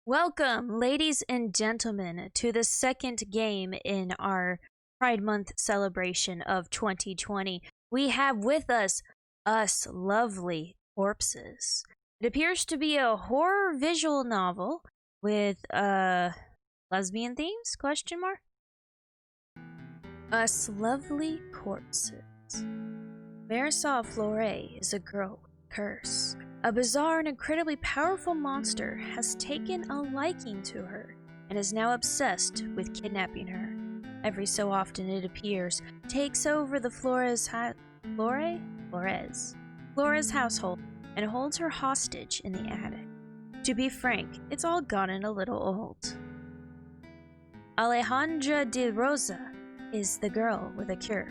Welcome, ladies and gentlemen, to the second game in our Pride Month celebration of 2020. We have with us lovely corpses. It appears to be a horror visual novel with lesbian themes? Question mark. Us lovely corpses. Marisol Flore is a girl with a curse. A bizarre and incredibly powerful monster has taken a liking to her and is now obsessed with kidnapping her. Every so often it appears, takes over the Flores household and holds her hostage in the attic. To be frank, it's all gotten a little old. Alejandra de Rosa is the girl with a cure.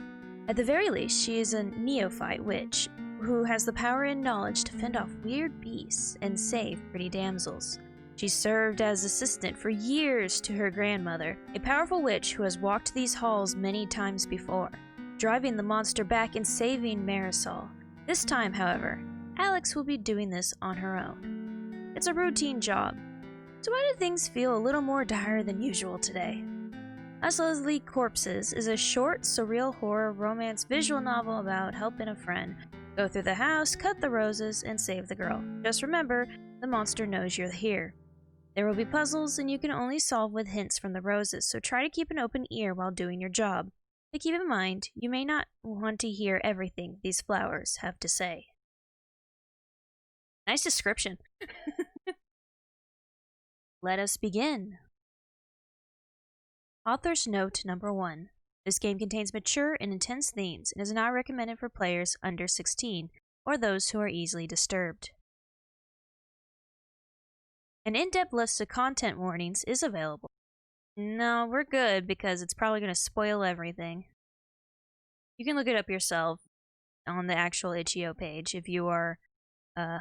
At the very least, she is a neophyte witch who has the power and knowledge to fend off weird beasts and save pretty damsels. She served as assistant for years to her grandmother, a powerful witch who has walked these halls many times before, driving the monster back and saving Marisol. This time, however, Alex will be doing this on her own. It's a routine job, so why do things feel a little more dire than usual today? Us Lovely Corpses is a short, surreal horror romance visual novel about helping a friend go through the house, cut the roses, and save the girl. Just remember, the monster knows you're here. There will be puzzles, and you can only solve with hints from the roses, so try to keep an open ear while doing your job. But keep in mind, you may not want to hear everything these flowers have to say. Nice description. Let us begin. Author's Note Number 1. This game contains mature and intense themes and is not recommended for players under 16 or those who are easily disturbed. An in-depth list of content warnings is available. No, we're good because it's probably going to spoil everything. You can look it up yourself on the actual itch.io page if you are the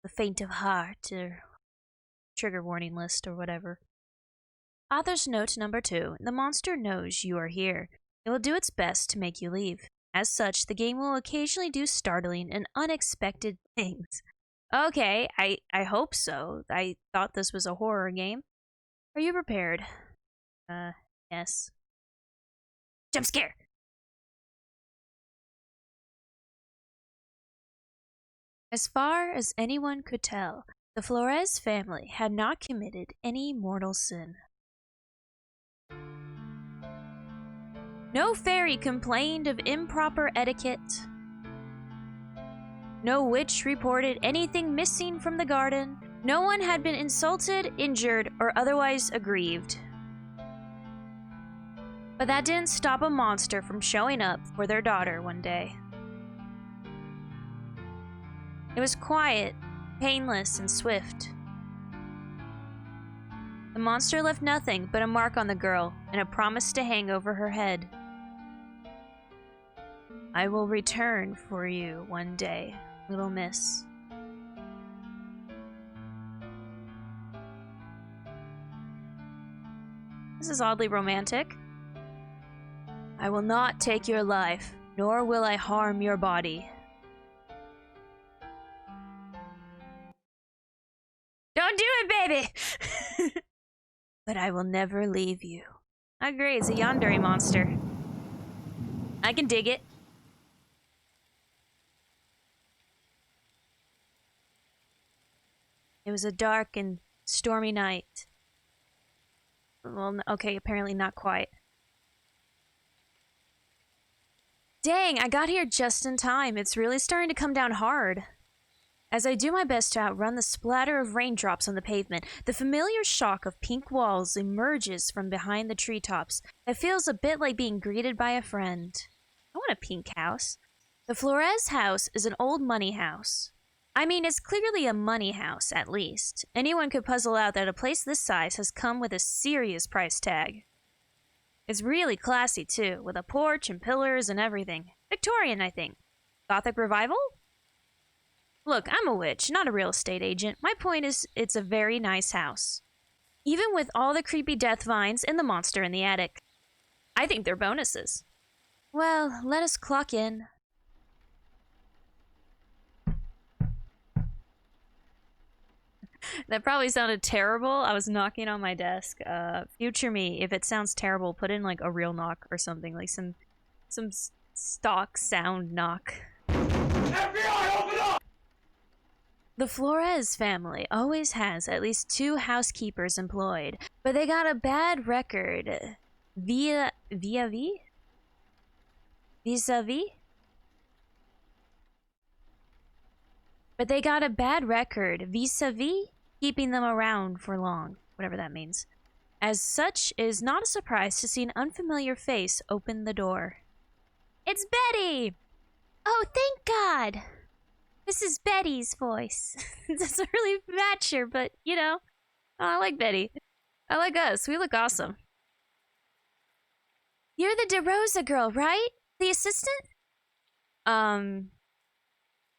faint of heart or trigger warning list or whatever. Author's Note Number 2. The monster knows you are here. It will do its best to make you leave. As such, the game will occasionally do startling and unexpected things. Okay, I hope so. I thought this was a horror game. Are you prepared? Yes. Jump scare! As far as anyone could tell, the Flores family had not committed any mortal sin. No fairy complained of improper etiquette. No witch reported anything missing from the garden. No one had been insulted, injured, or otherwise aggrieved. But that didn't stop a monster from showing up for their daughter one day. It was quiet, painless, and swift. The monster left nothing but a mark on the girl and a promise to hang over her head. I will return for you one day, little miss. This is oddly romantic. I will not take your life, nor will I harm your body. Don't do it, baby! But I will never leave you. Oh great, it's a yandere monster. I can dig it. It was a dark and stormy night. Well, okay, apparently not quite. Dang, I got here just in time. It's really starting to come down hard. As I do my best to outrun the splatter of raindrops on the pavement, the familiar shock of pink walls emerges from behind the treetops. It feels a bit like being greeted by a friend. I want a pink house. The Flores house is an old money house. I mean, it's clearly a money house, at least. Anyone could puzzle out that a place this size has come with a serious price tag. It's really classy, too, with a porch and pillars and everything. Victorian, I think. Gothic revival? Look, I'm a witch, not a real estate agent. My point is, it's a very nice house. Even with all the creepy death vines and the monster in the attic. I think they're bonuses. Well, let us clock in. That probably sounded terrible. I was knocking on my desk. Future me, if it sounds terrible, put in like a real knock or something, like some stock sound knock. FBI, open up! The Flores family always has at least 2 housekeepers employed, but they got a bad record. Vis-a-vis? But they got a bad record vis-a-vis keeping them around for long, whatever that means. As such, it is not a surprise to see an unfamiliar face open the door. It's Betty! Oh, thank God! This is Betty's voice. It doesn't really match her, but, you know. Oh, I like Betty. I like us. We look awesome. You're the DeRosa girl, right? The assistant?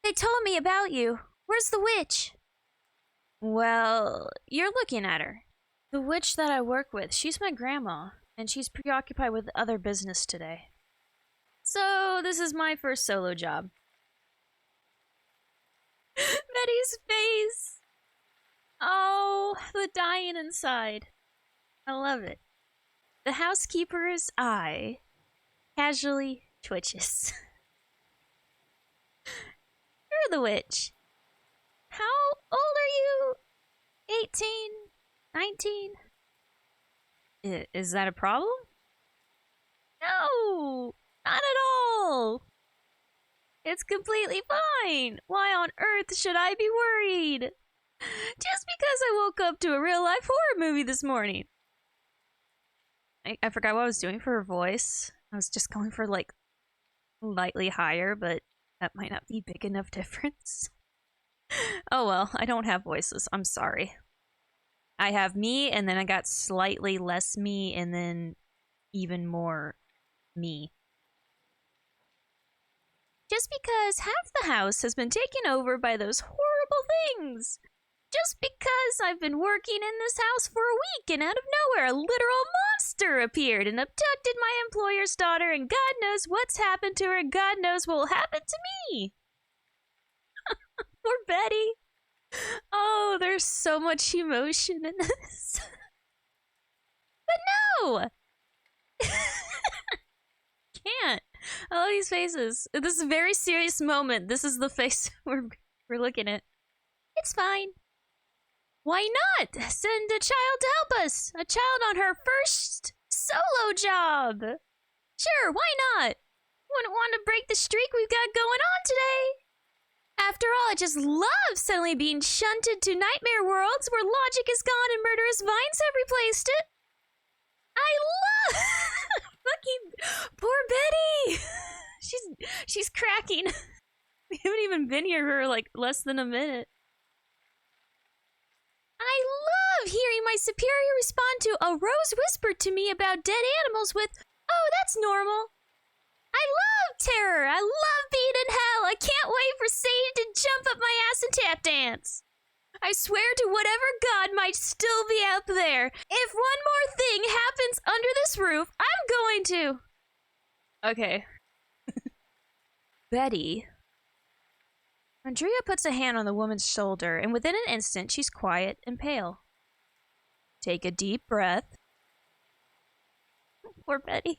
They told me about you. Where's the witch? Well, you're looking at her. The witch that I work with, she's my grandma, and she's preoccupied with other business today. So, this is my first solo job. Betty's face! Oh, the dying inside. I love it. The housekeeper's eye casually twitches. You're the witch. How old are you? 18? 19? Is that a problem? No, not at all. It's completely fine. Why on earth should I be worried? Just because I woke up to a real-life horror movie this morning. I forgot what I was doing for her voice. I was just going for, like, lightly higher, but that might not be big enough difference. Oh well, I don't have voices. I'm sorry. I have me, and then I got slightly less me, and then even more me. Just because half the house has been taken over by those horrible things. Just because I've been working in this house for a week and out of nowhere a literal monster appeared and abducted my employer's daughter, and God knows what's happened to her and God knows what will happen to me. Poor Betty. Oh, there's so much emotion in this. But no! Can't. I love these faces. At this very serious moment, this is the face we're looking at. It's fine. Why not? Send a child to help us. A child on her first solo job. Sure, why not? Wouldn't want to break the streak we've got going on today. After all, I just love suddenly being shunted to nightmare worlds where logic is gone and murderous vines have replaced it. I love fucking poor Betty. She's cracking. We haven't even been here for like less than a minute. I love hearing my superior respond to a rose whispered to me about dead animals with, "Oh, that's normal." I love terror. I love being in hell. I can't wait for Satan to jump up my ass and tap dance. I swear to whatever god might still be out there, if one more thing happens under this roof, I'm going to. Okay. Betty. Andrea puts a hand on the woman's shoulder, and within an instant, she's quiet and pale. Take a deep breath. Poor Betty.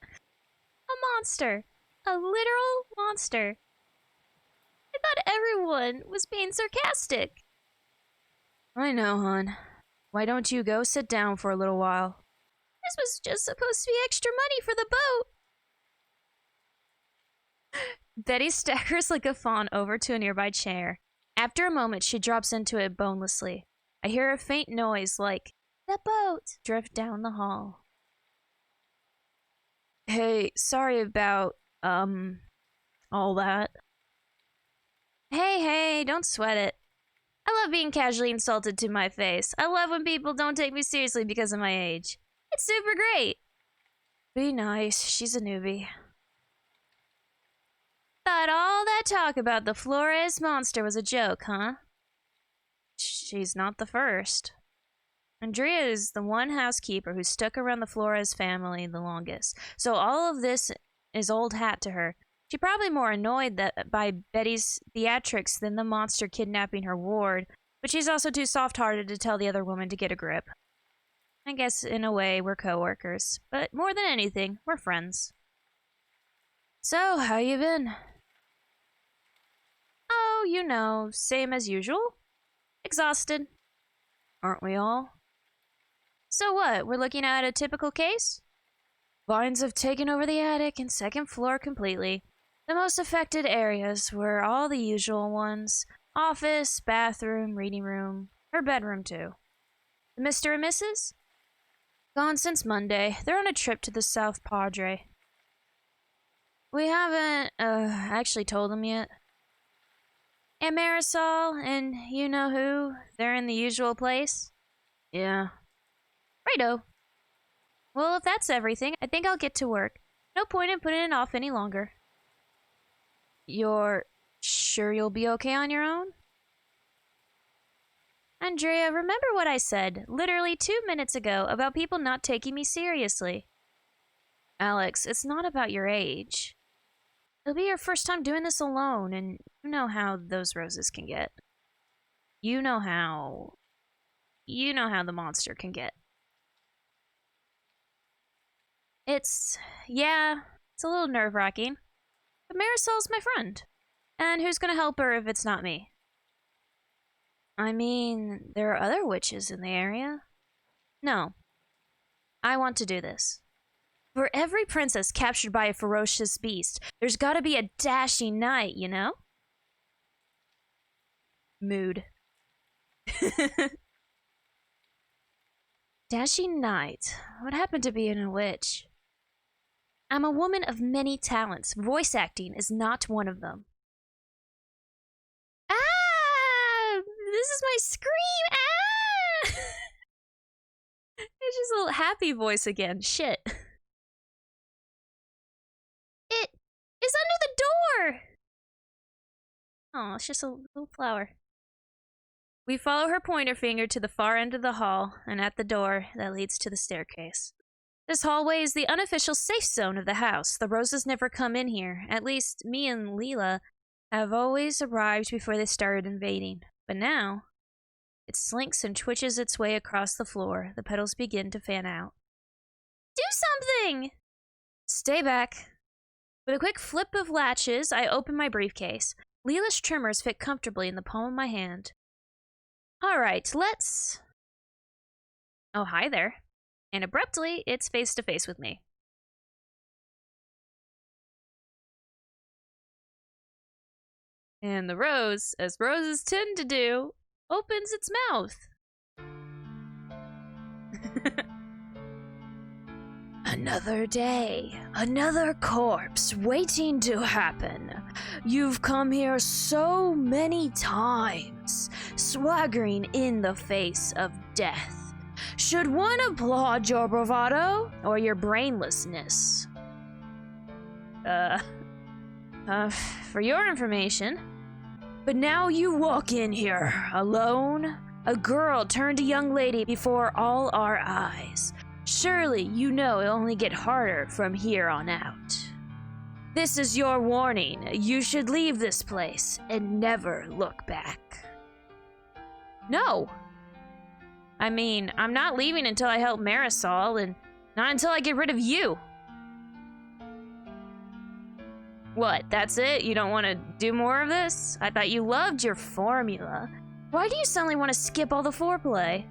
A monster. A literal monster. I thought everyone was being sarcastic. I know, hon. Why don't you go sit down for a little while? This was just supposed to be extra money for the boat. Betty staggers like a fawn over to a nearby chair. After a moment, she drops into it bonelessly. I hear a faint noise like, the boat, drift down the hall. Hey, sorry about, all that. Hey, don't sweat it. I love being casually insulted to my face. I love when people don't take me seriously because of my age. It's super great. Be nice, she's a newbie. Thought all that talk about the Flores monster was a joke, huh? She's not the first. Andrea is the one housekeeper who stuck around the Flores family the longest, so all of this is old hat to her. She's probably more annoyed by Betty's theatrics than the monster kidnapping her ward, but she's also too soft-hearted to tell the other woman to get a grip. I guess, in a way, we're co-workers, but more than anything, we're friends. So, how you been? Oh, you know, same as usual. Exhausted. Aren't we all? So what, we're looking at a typical case? Vines have taken over the attic and second floor completely. The most affected areas were all the usual ones. Office, bathroom, reading room, her bedroom too. The Mr. and Mrs.? Gone since Monday. They're on a trip to the South Padre. We haven't, actually told them yet. And Marisol and you know who, they're in the usual place? Yeah. Righto. Well, if that's everything, I think I'll get to work. No point in putting it off any longer. You're sure you'll be okay on your own? Andrea, remember what I said literally 2 minutes ago about people not taking me seriously. Alex, it's not about your age. It'll be your first time doing this alone, and you know how those roses can get. You know how the monster can get. It's a little nerve-wracking. But Marisol's my friend. And who's gonna help her if it's not me? I mean, there are other witches in the area. No. I want to do this. For every princess captured by a ferocious beast, there's gotta be a dashing knight, you know? Mood. Dashing knight. What happened to being a witch? I'm a woman of many talents. Voice acting is not one of them. Ah! This is my scream! Ah! It's just a little happy voice again. Shit. It is under the door! Oh, it's just a little flower. We follow her pointer finger to the far end of the hall, and at the door that leads to the staircase. This hallway is the unofficial safe zone of the house. The roses never come in here. At least, me and Leela have always arrived before they started invading. But now, it slinks and twitches its way across the floor. The petals begin to fan out. Do something! Stay back. With a quick flip of latches, I open my briefcase. Leela's trimmers fit comfortably in the palm of my hand. Alright, let's... Oh, hi there. And abruptly, it's face to face with me. And the rose, as roses tend to do, opens its mouth. Another day, another corpse waiting to happen. You've come here so many times, swaggering in the face of death. Should one applaud your bravado or your brainlessness? For your information. But now you walk in here, alone, a girl turned a young lady before all our eyes. Surely you know it'll only get harder from here on out. This is your warning. You should leave this place and never look back. No. I mean, I'm not leaving until I help Marisol, and not until I get rid of you. What, that's it? You don't want to do more of this? I thought you loved your formula. Why do you suddenly want to skip all the foreplay?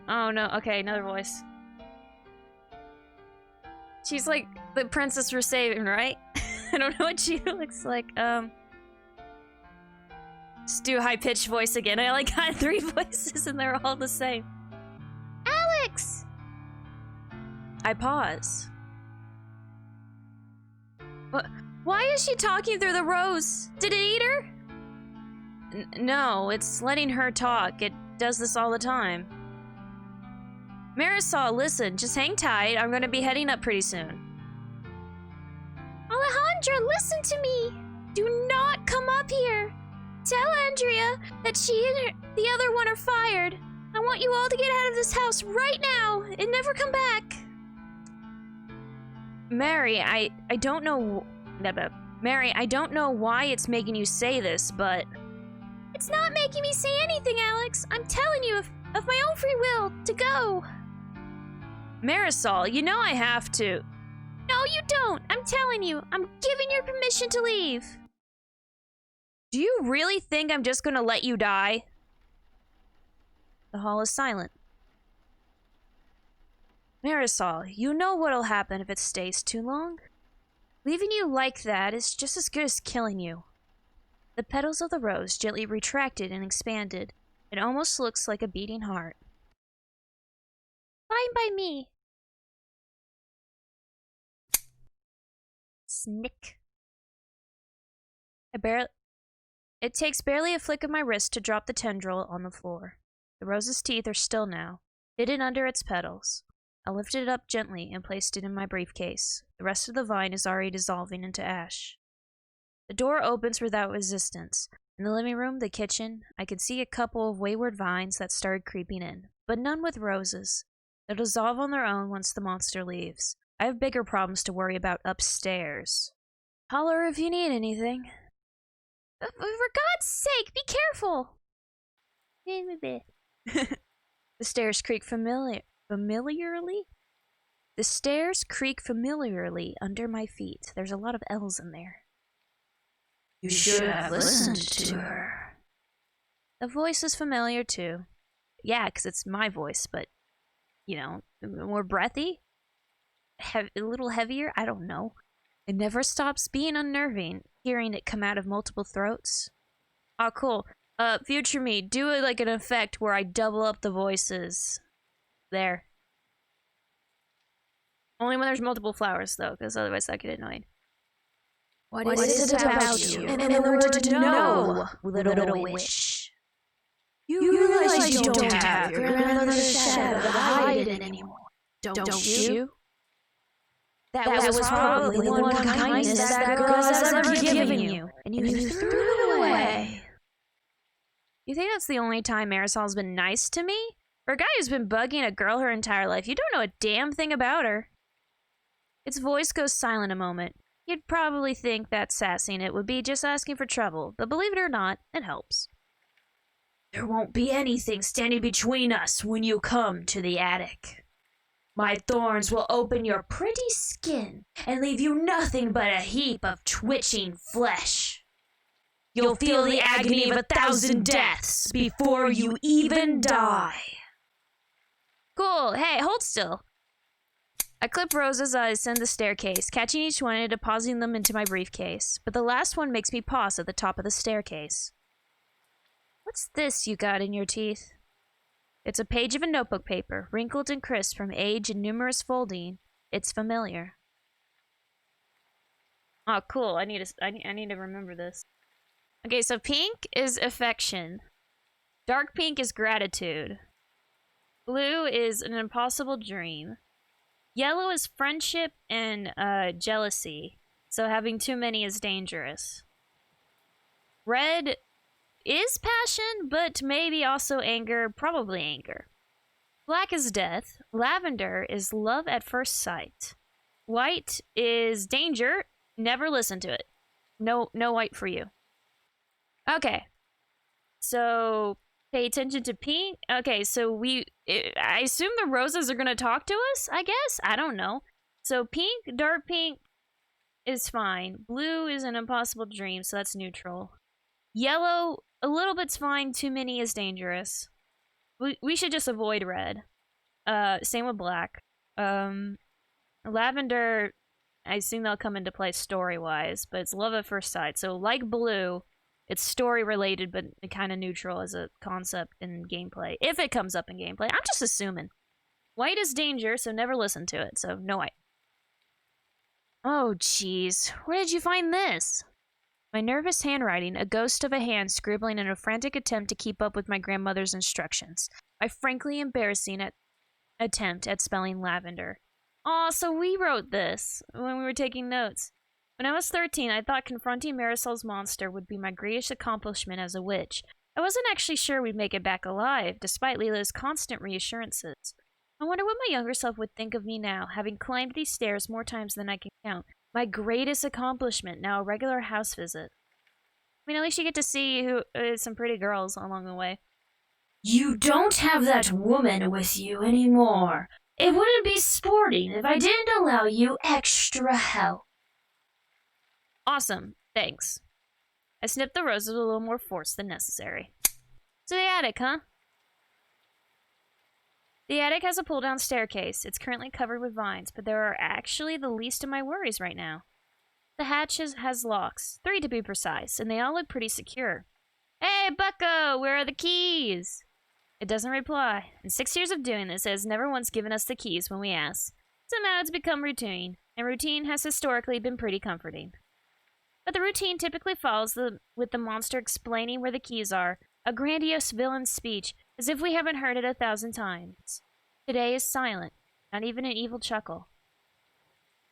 Oh no, okay, another voice. She's like the princess we're saving, right? I don't know what she looks like. Just do a high-pitched voice again. I like got 3 voices and they're all the same. Alex! I pause. What? Why is she talking through the rose? Did it eat her? No, it's letting her talk. It does this all the time. Marisol, listen, just hang tight. I'm gonna be heading up pretty soon. Alejandra, listen to me. Do not come up here. Tell Andrea that she and the other one are fired. I want you all to get out of this house right now and never come back. Mary, I don't know... Mary, I don't know why it's making you say this, but... It's not making me say anything, Alex. I'm telling you of my own free will to go. Marisol, you know I have to. No, you don't. I'm telling you. I'm giving you permission to leave. Do you really think I'm just gonna let you die? The hall is silent. Marisol, you know what'll happen if it stays too long? Leaving you like that is just as good as killing you. The petals of the rose gently retracted and expanded. It almost looks like a beating heart. Fine by me. Snick. It takes barely a flick of my wrist to drop the tendril on the floor. The rose's teeth are still now, hidden under its petals. I lifted it up gently and placed it in my briefcase. The rest of the vine is already dissolving into ash. The door opens without resistance. In the living room, the kitchen, I could see a couple of wayward vines that started creeping in, but none with roses. They'll dissolve on their own once the monster leaves. I have bigger problems to worry about upstairs. Holler if you need anything. For God's sake, be careful! The stairs creak familiarly? The stairs creak familiarly under my feet. There's a lot of L's in there. You should have listened to her. The voice is familiar too. Yeah, because it's my voice, but, you know, more breathy? A little heavier? I don't know. It never stops being unnerving, hearing it come out of multiple throats. Oh, cool. Future me, do it like an effect where I double up the voices. There. Only when there's multiple flowers, though, because otherwise that get annoying. What is it about you? And in order to know, little witch. You realize you don't have your grandmother's shadow to hide in anymore, don't you? That was probably the one kindness that girl has ever given you, and you threw it away. You think that's the only time Marisol's been nice to me? For a guy who's been bugging a girl her entire life, you don't know a damn thing about her. Its voice goes silent a moment. You'd probably think that sassing it would be just asking for trouble, but believe it or not, it helps. There won't be anything standing between us when you come to the attic. My thorns will open your pretty skin and leave you nothing but a heap of twitching flesh. You'll feel the agony of 1,000 deaths before you even die. Cool. Hey, hold still. I clip roses as I ascend the staircase, catching each one and depositing them into my briefcase, but the last one makes me pause at the top of the staircase. What's this you got in your teeth? It's a page of a notebook paper, wrinkled and crisp from age and numerous folding. It's familiar. Oh, cool. I need to remember this. Okay, so pink is affection. Dark pink is gratitude. Blue is an impossible dream. Yellow is friendship and jealousy. So having too many is dangerous. Red is passion, but maybe also anger, probably anger. Black is death. Lavender is love at first sight. White is danger. Never listen to it. No white for you. Okay. So pay attention to pink. Okay, so I assume the roses are going to talk to us, I guess? I don't know. So pink, dark pink is fine. Blue is an impossible dream, so that's neutral. Yellow, a little bit's fine. Too many is dangerous. We should just avoid red. Same with black. Lavender, I assume they'll come into play story-wise, but it's love at first sight. So like blue, it's story-related, but kind of neutral as a concept in gameplay. If it comes up in gameplay. I'm just assuming. White is danger, so never listen to it. So no white. Oh, jeez. Where did you find this? My nervous handwriting, a ghost of a hand scribbling in a frantic attempt to keep up with my grandmother's instructions. My frankly embarrassing attempt at spelling lavender. Aw, so we wrote this when we were taking notes. When I was 13, I thought confronting Marisol's monster would be my greatest accomplishment as a witch. I wasn't actually sure we'd make it back alive, despite Leela's constant reassurances. I wonder what my younger self would think of me now, having climbed these stairs more times than I can count. My greatest accomplishment, now a regular house visit. mean, at least you get to see some pretty girls along the way. You don't have that woman with you anymore. It wouldn't be sporting if I didn't allow you extra help. Awesome, thanks. I snipped the roses with a little more force than necessary. So the attic, huh? The attic has a pull-down staircase. It's currently covered with vines, but there are actually the least of my worries right now. The hatch has locks, 3 to be precise, and they all look pretty secure. Hey, Bucko, where are the keys? It doesn't reply. In 6 years of doing this, it has never once given us the keys when we ask. Somehow it's become routine, and routine has historically been pretty comforting. But the routine typically follows with the monster explaining where the keys are, a grandiose villain speech, as if we haven't heard it 1,000 times. Today is silent, not even an evil chuckle.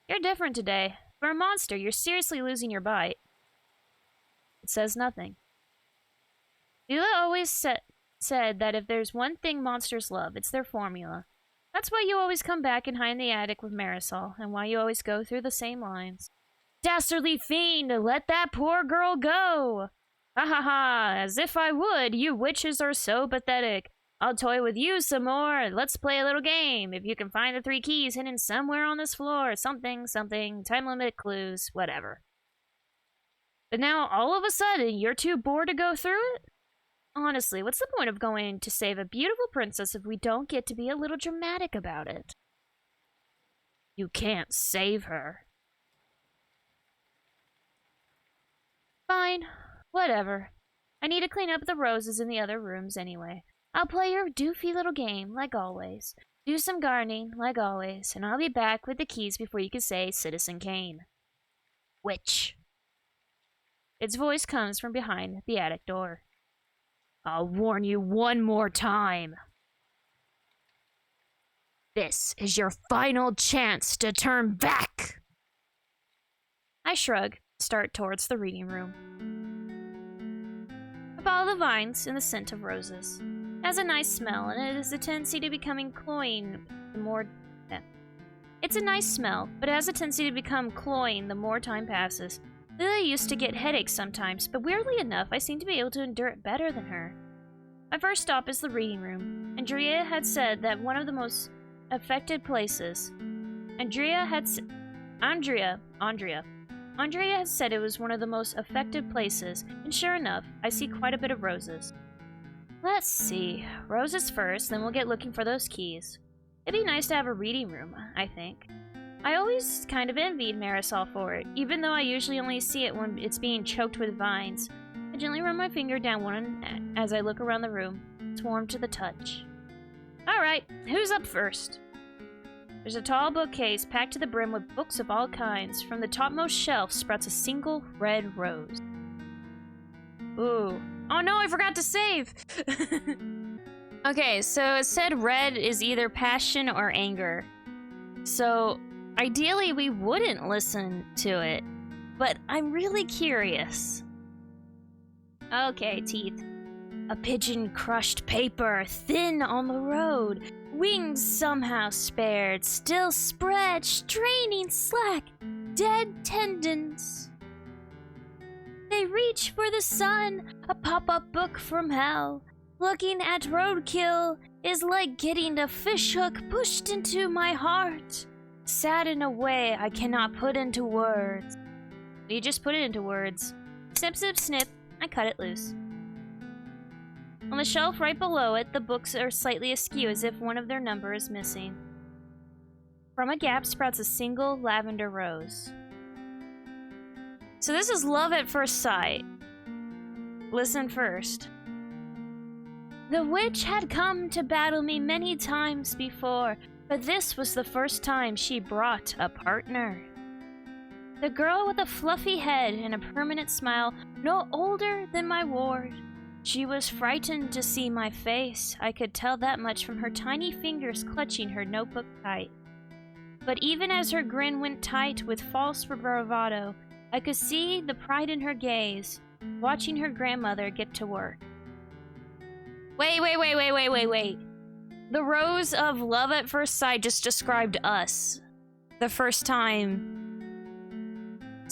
You're different today. For a monster, you're seriously losing your bite. It says nothing. Lila always said that if there's one thing monsters love, it's their formula. That's why you always come back and hide in the attic with Marisol, and why you always go through the same lines. Dastardly fiend, let that poor girl go! Ha ha ha, as if I would, you witches are so pathetic. I'll toy with you some more, let's play a little game. If you can find the 3 keys hidden somewhere on this floor, something, time limit, clues, whatever. But now, all of a sudden, you're too bored to go through it? Honestly, what's the point of going to save a beautiful princess if we don't get to be a little dramatic about it? You can't save her. Fine. Whatever. I need to clean up the roses in the other rooms anyway. I'll play your doofy little game, like always. Do some gardening, like always, and I'll be back with the keys before you can say Citizen Kane. Witch. Its voice comes from behind the attic door. I'll warn you one more time. This is your final chance to turn back. I shrug, start towards the reading room. I follow the vines and the scent of roses. It has a nice smell, and it has a tendency to becoming cloying the more... It's a nice smell, but it has a tendency to become cloying the more time passes. Lily used to get headaches sometimes, but weirdly enough, I seem to be able to endure it better than her. My first stop is the reading room. Andrea had said that one of the most affected places... Andrea had said it was one of the most affected places, and sure enough, I see quite a bit of roses. Let's see. Roses first, then we'll get looking for those keys. It'd be nice to have a reading room, I think. I always kind of envied Marisol for it, even though I usually only see it when it's being choked with vines. I gently run my finger down one as I look around the room. It's warm to the touch. Alright, who's up first? There's a tall bookcase packed to the brim with books of all kinds. From the topmost shelf sprouts a single red rose. Ooh. Oh no, I forgot to save! Okay, so it said red is either passion or anger. So, ideally we wouldn't listen to it, but I'm really curious. Okay, teeth. A pigeon crushed paper, thin on the road. Wings somehow spared, still spread, straining slack, dead tendons. They reach for the sun, a pop-up book from hell. Looking at roadkill is like getting a fishhook pushed into my heart. Sad in a way I cannot put into words. You just put it into words. Snip, snip, snip, I cut it loose. On the shelf right below it, the books are slightly askew as if one of their number is missing. From a gap sprouts a single lavender rose. So this is love at first sight. Listen first. The witch had come to battle me many times before, but this was the first time she brought a partner. The girl with a fluffy head and a permanent smile, no older than my ward. She was frightened to see my face. I could tell that much from her tiny fingers clutching her notebook tight. But even as her grin went tight with false bravado, I could see the pride in her gaze, watching her grandmother get to work. Wait. The rose of love at first sight just described us. The first time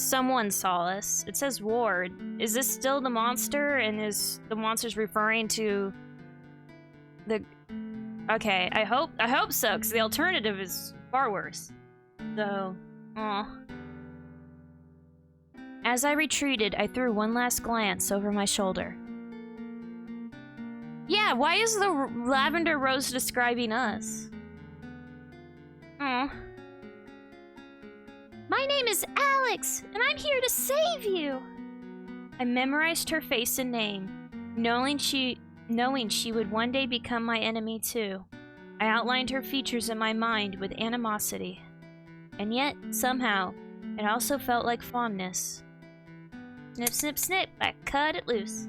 someone saw us. It says Ward. Is this still the monster? And is the monster's referring to the... Okay, I hope so, because the alternative is far worse. So, As I retreated, I threw one last glance over my shoulder. Yeah, why is the lavender rose describing us? Oh. My name is Alex, and I'm here to save you! I memorized her face and name, knowing she would one day become my enemy too. I outlined her features in my mind with animosity. And yet, somehow, it also felt like fondness. Snip, snip, snip, I cut it loose.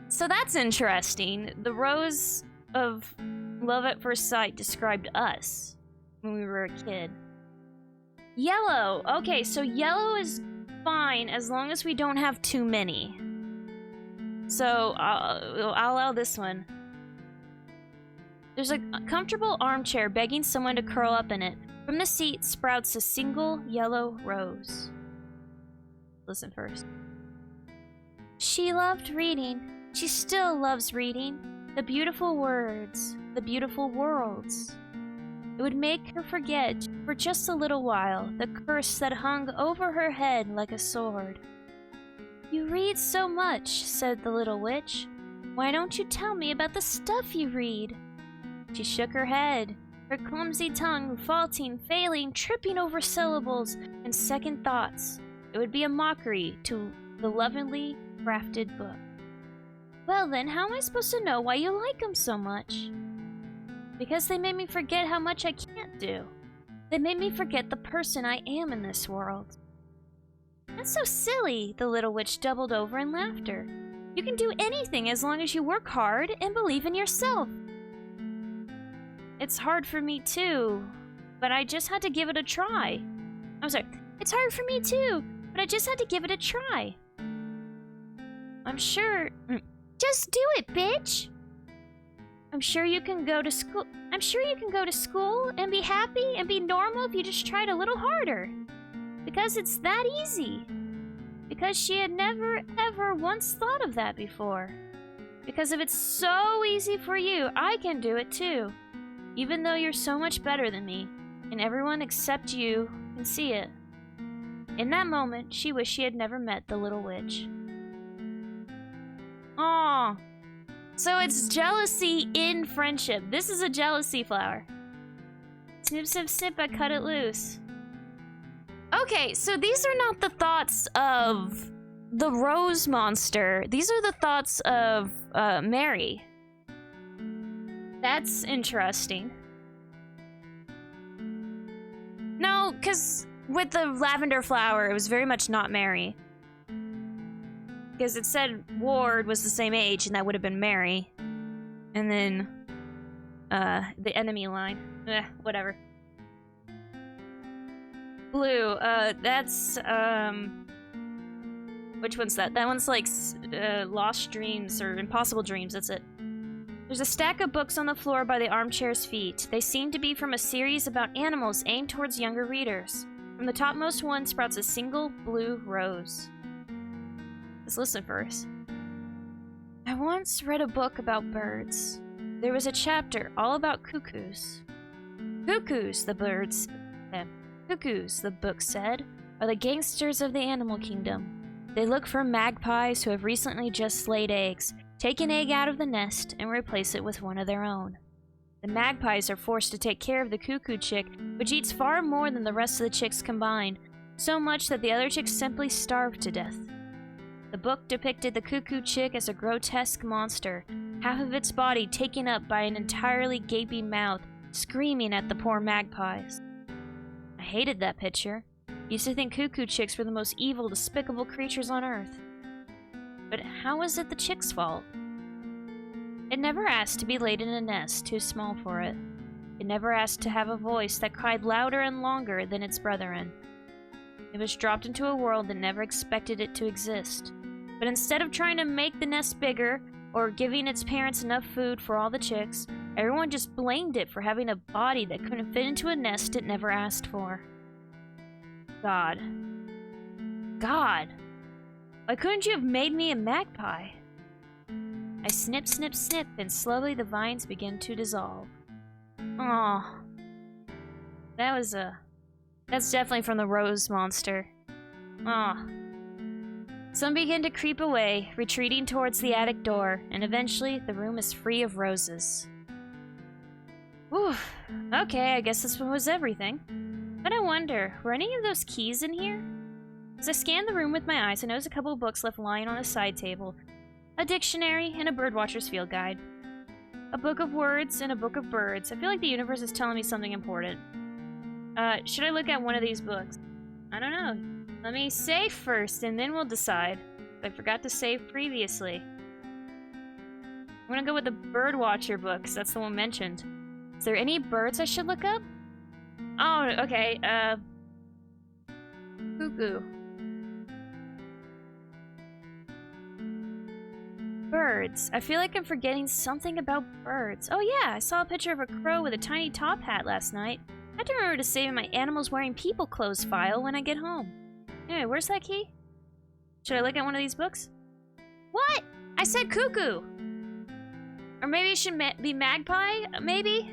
So that's interesting. The rose of love at first sight described us when we were a kid. Yellow. Okay, so yellow is fine as long as we don't have too many. So I'll allow this one. There's a comfortable armchair begging someone to curl up in it. From the seat sprouts a single yellow rose. Listen first. She loved reading. She still loves reading. The beautiful words, the beautiful worlds. It would make her forget, for just a little while, the curse that hung over her head like a sword. You read so much, said the little witch. Why don't you tell me about the stuff you read? She shook her head, her clumsy tongue faulting, failing, tripping over syllables and second thoughts. It would be a mockery to the lovingly crafted book. Well then, how am I supposed to know why you like them so much? Because they made me forget how much I can't do. They made me forget the person I am in this world. That's so silly, the little witch doubled over in laughter. You can do anything as long as you work hard and believe in yourself. It's hard for me too, but I just had to give it a try. I'm sorry, it's hard for me too, but I just had to give it a try. I'm sure... Just do it, bitch! I'm sure you can go to school and be happy and be normal if you just tried a little harder. Because it's that easy. Because she had never ever once thought of that before. Because if it's so easy for you, I can do it too. Even though you're so much better than me, and everyone except you can see it. In that moment, she wished she had never met the little witch. Aww. So it's jealousy in friendship. This is a jealousy flower. Snip, snip, snip, I cut it loose. Okay, so these are not the thoughts of the rose monster. These are the thoughts of Mary. That's interesting. No, because with the lavender flower, it was very much not Mary. Because it said Ward was the same age, and that would have been Mary. And then, the enemy line. Whatever. Blue, that's, which one's that? That one's like, Lost Dreams, or Impossible Dreams, that's it. There's a stack of books on the floor by the armchair's feet. They seem to be from a series about animals aimed towards younger readers. From the topmost one sprouts a single blue rose. Let's listen first. I once read a book about birds. There was a chapter all about cuckoos. Cuckoos, the book said, are the gangsters of the animal kingdom. They look for magpies who have recently just laid eggs, take an egg out of the nest, and replace it with one of their own. The magpies are forced to take care of the cuckoo chick, which eats far more than the rest of the chicks combined, so much that the other chicks simply starve to death. The book depicted the cuckoo chick as a grotesque monster, half of its body taken up by an entirely gaping mouth, screaming at the poor magpies. I hated that picture. Used to think cuckoo chicks were the most evil, despicable creatures on earth. But how was it the chick's fault? It never asked to be laid in a nest too small for it. It never asked to have a voice that cried louder and longer than its brethren. It was dropped into a world that never expected it to exist. But instead of trying to make the nest bigger, or giving its parents enough food for all the chicks, everyone just blamed it for having a body that couldn't fit into a nest it never asked for. God. God! Why couldn't you have made me a magpie? I snip, snip, snip, and slowly the vines begin to dissolve. Aw. That's definitely from the rose monster. Aw. Some begin to creep away, retreating towards the attic door, and eventually the room is free of roses. Whew. Okay, I guess this one was everything. But I wonder, were any of those keys in here? As I scan the room with my eyes, I notice a couple of books left lying on a side table. A dictionary and a birdwatcher's field guide. A book of words and a book of birds. I feel like the universe is telling me something important. Should I look at one of these books? I don't know. Let me save first, and then we'll decide. I forgot to save previously. I'm gonna go with the birdwatcher book, 'cause that's the one mentioned. Is there any birds I should look up? Oh, okay, cuckoo. Birds. I feel like I'm forgetting something about birds. Oh yeah, I saw a picture of a crow with a tiny top hat last night. I have to remember to save in my animals wearing people clothes file when I get home. Anyway, where's that key? Should I look at one of these books? What? I said cuckoo! Or maybe it should be magpie? Maybe?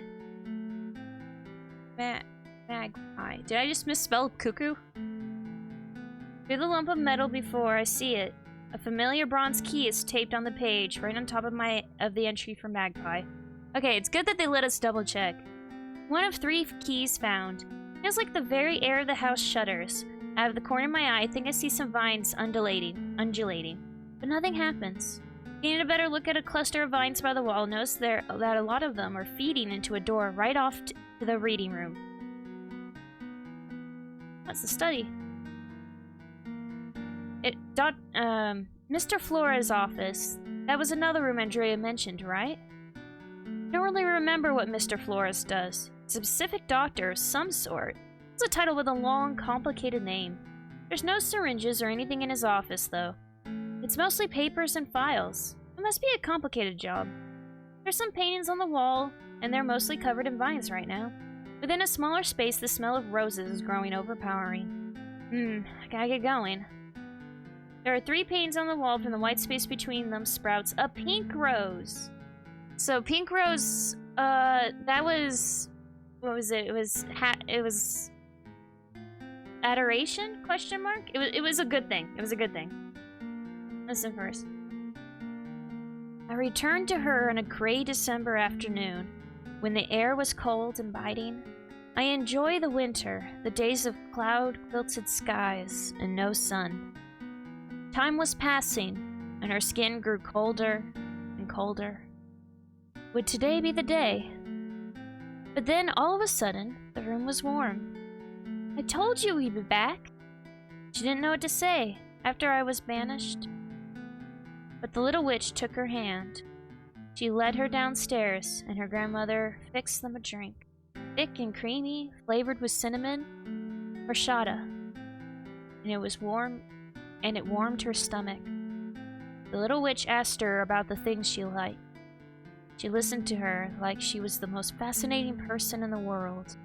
Magpie. Did I just misspell cuckoo? Through the lump of metal before I see it. A familiar bronze key is taped on the page, right on top of the entry for magpie. Okay, it's good that they let us double check. One of 3 keys found. Feels like the very air of the house shudders. Out of the corner of my eye, I think I see some vines undulating. But nothing happens. Getting a better look at a cluster of vines by the wall, notice that a lot of them are feeding into a door right off to the reading room. That's the study. Mr. Flores' office. That was another room Andrea mentioned, right? I don't really remember what Mr. Flores does. He's a specific doctor of some sort. It's a title with a long, complicated name. There's no syringes or anything in his office, though. It's mostly papers and files. It must be a complicated job. There's some paintings on the wall, and they're mostly covered in vines right now. Within a smaller space, the smell of roses is growing overpowering. I gotta get going. There are 3 paintings on the wall. From the white space between them sprouts a pink rose. So pink rose, that was, what was it? It was adoration? Question mark? It was a good thing. It was a good thing. Listen first. I returned to her on a gray December afternoon, when the air was cold and biting. I enjoy the winter, the days of cloud-quilted skies and no sun. Time was passing, and her skin grew colder and colder. Would today be the day? But then, all of a sudden, the room was warm. I told you we'd be back. She didn't know what to say after I was banished. But the little witch took her hand. She led her downstairs, and her grandmother fixed them a drink. Thick and creamy, flavored with cinnamon, horchata. And it was warm, and it warmed her stomach. The little witch asked her about the things she liked. She listened to her like she was the most fascinating person in the world.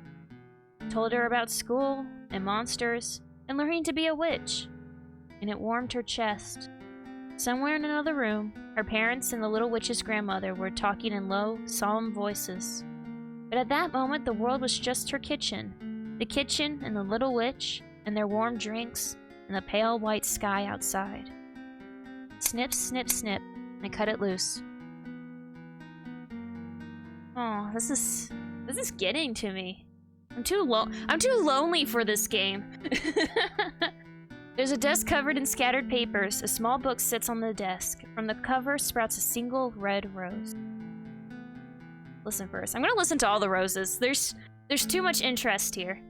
Told her about school, and monsters, and learning to be a witch. And it warmed her chest. Somewhere in another room, her parents and the little witch's grandmother were talking in low, solemn voices. But at that moment, the world was just her kitchen. The kitchen and the little witch, and their warm drinks, and the pale white sky outside. Snip, snip, snip, and cut it loose. Oh, this is getting to me. I'm too lonely for this game. There's a desk covered in scattered papers. A small book sits on the desk. From the cover sprouts a single red rose. Listen first. I'm gonna listen to all the roses. There's too much interest here.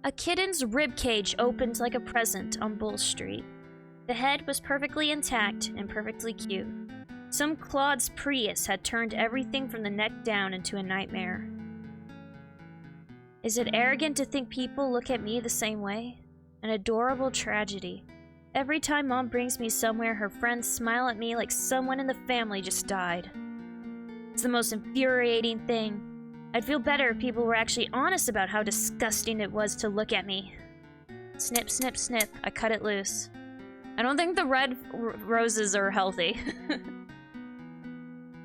A kitten's rib cage opened like a present on Bull Street. The head was perfectly intact and perfectly cute. Some Claude's Prius had turned everything from the neck down into a nightmare. Is it arrogant to think people look at me the same way? An adorable tragedy. Every time Mom brings me somewhere, her friends smile at me like someone in the family just died. It's the most infuriating thing. I'd feel better if people were actually honest about how disgusting it was to look at me. Snip, snip, snip. I cut it loose. I don't think the red roses are healthy.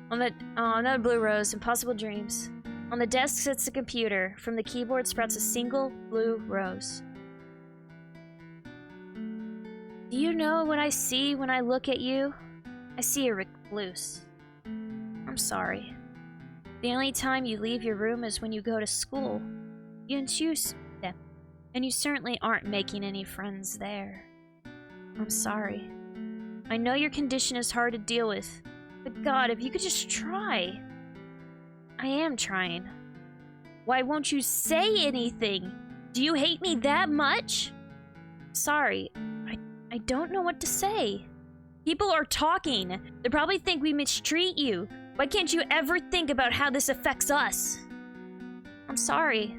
Another blue rose. Impossible dreams. On the desk sits a computer. From the keyboard sprouts a single blue rose. Do you know what I see when I look at you? I see a recluse. I'm sorry. The only time you leave your room is when you go to school. And you certainly aren't making any friends there. I'm sorry. I know your condition is hard to deal with, but God, if you could just try. I am trying. Why won't you say anything? Do you hate me that much? Sorry, I don't know what to say. People are talking. They probably think we mistreat you. Why can't you ever think about how this affects us? I'm sorry.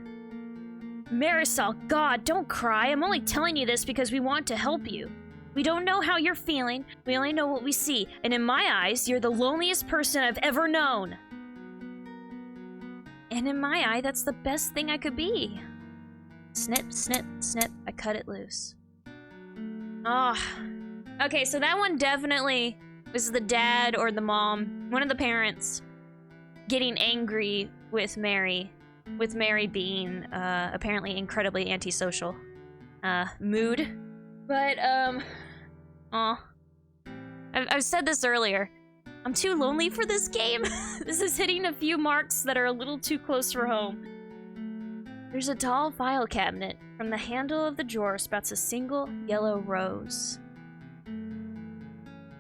Marisol, God, don't cry. I'm only telling you this because we want to help you. We don't know how you're feeling. We only know what we see. And in my eyes, you're the loneliest person I've ever known. And in my eye, that's the best thing I could be. Snip, snip, snip. I cut it loose. Oh. Okay, so that one definitely was the dad or the mom, one of the parents, getting angry with Mary. With Mary being, apparently incredibly antisocial. Mood. But, I've said this earlier. I'm too lonely for this game. This is hitting a few marks that are a little too close for home. There's a tall file cabinet. From the handle of the drawer sprouts a single yellow rose.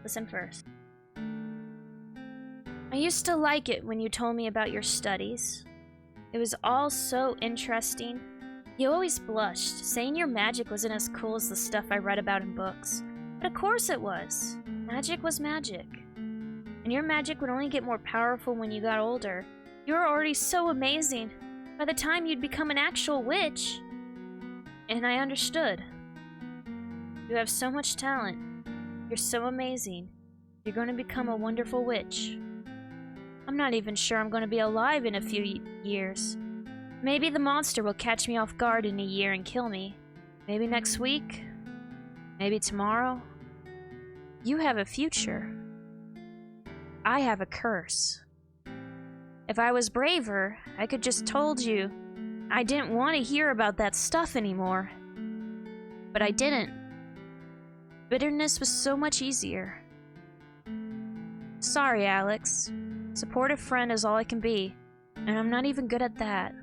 Listen first. I used to like it when you told me about your studies. It was all so interesting. You always blushed, saying your magic wasn't as cool as the stuff I read about in books. But of course it was. Magic was magic. And your magic would only get more powerful when you got older. You were already so amazing. By the time you'd become an actual witch. And I understood. You have so much talent. You're so amazing. You're going to become a wonderful witch. I'm not even sure I'm going to be alive in a few years. Maybe the monster will catch me off guard in a year and kill me. Maybe next week. Maybe tomorrow. You have a future. I have a curse. If I was braver, I could just told you I didn't want to hear about that stuff anymore. But I didn't. Bitterness was so much easier. Sorry, Alex. Supportive friend is all I can be, and I'm not even good at that.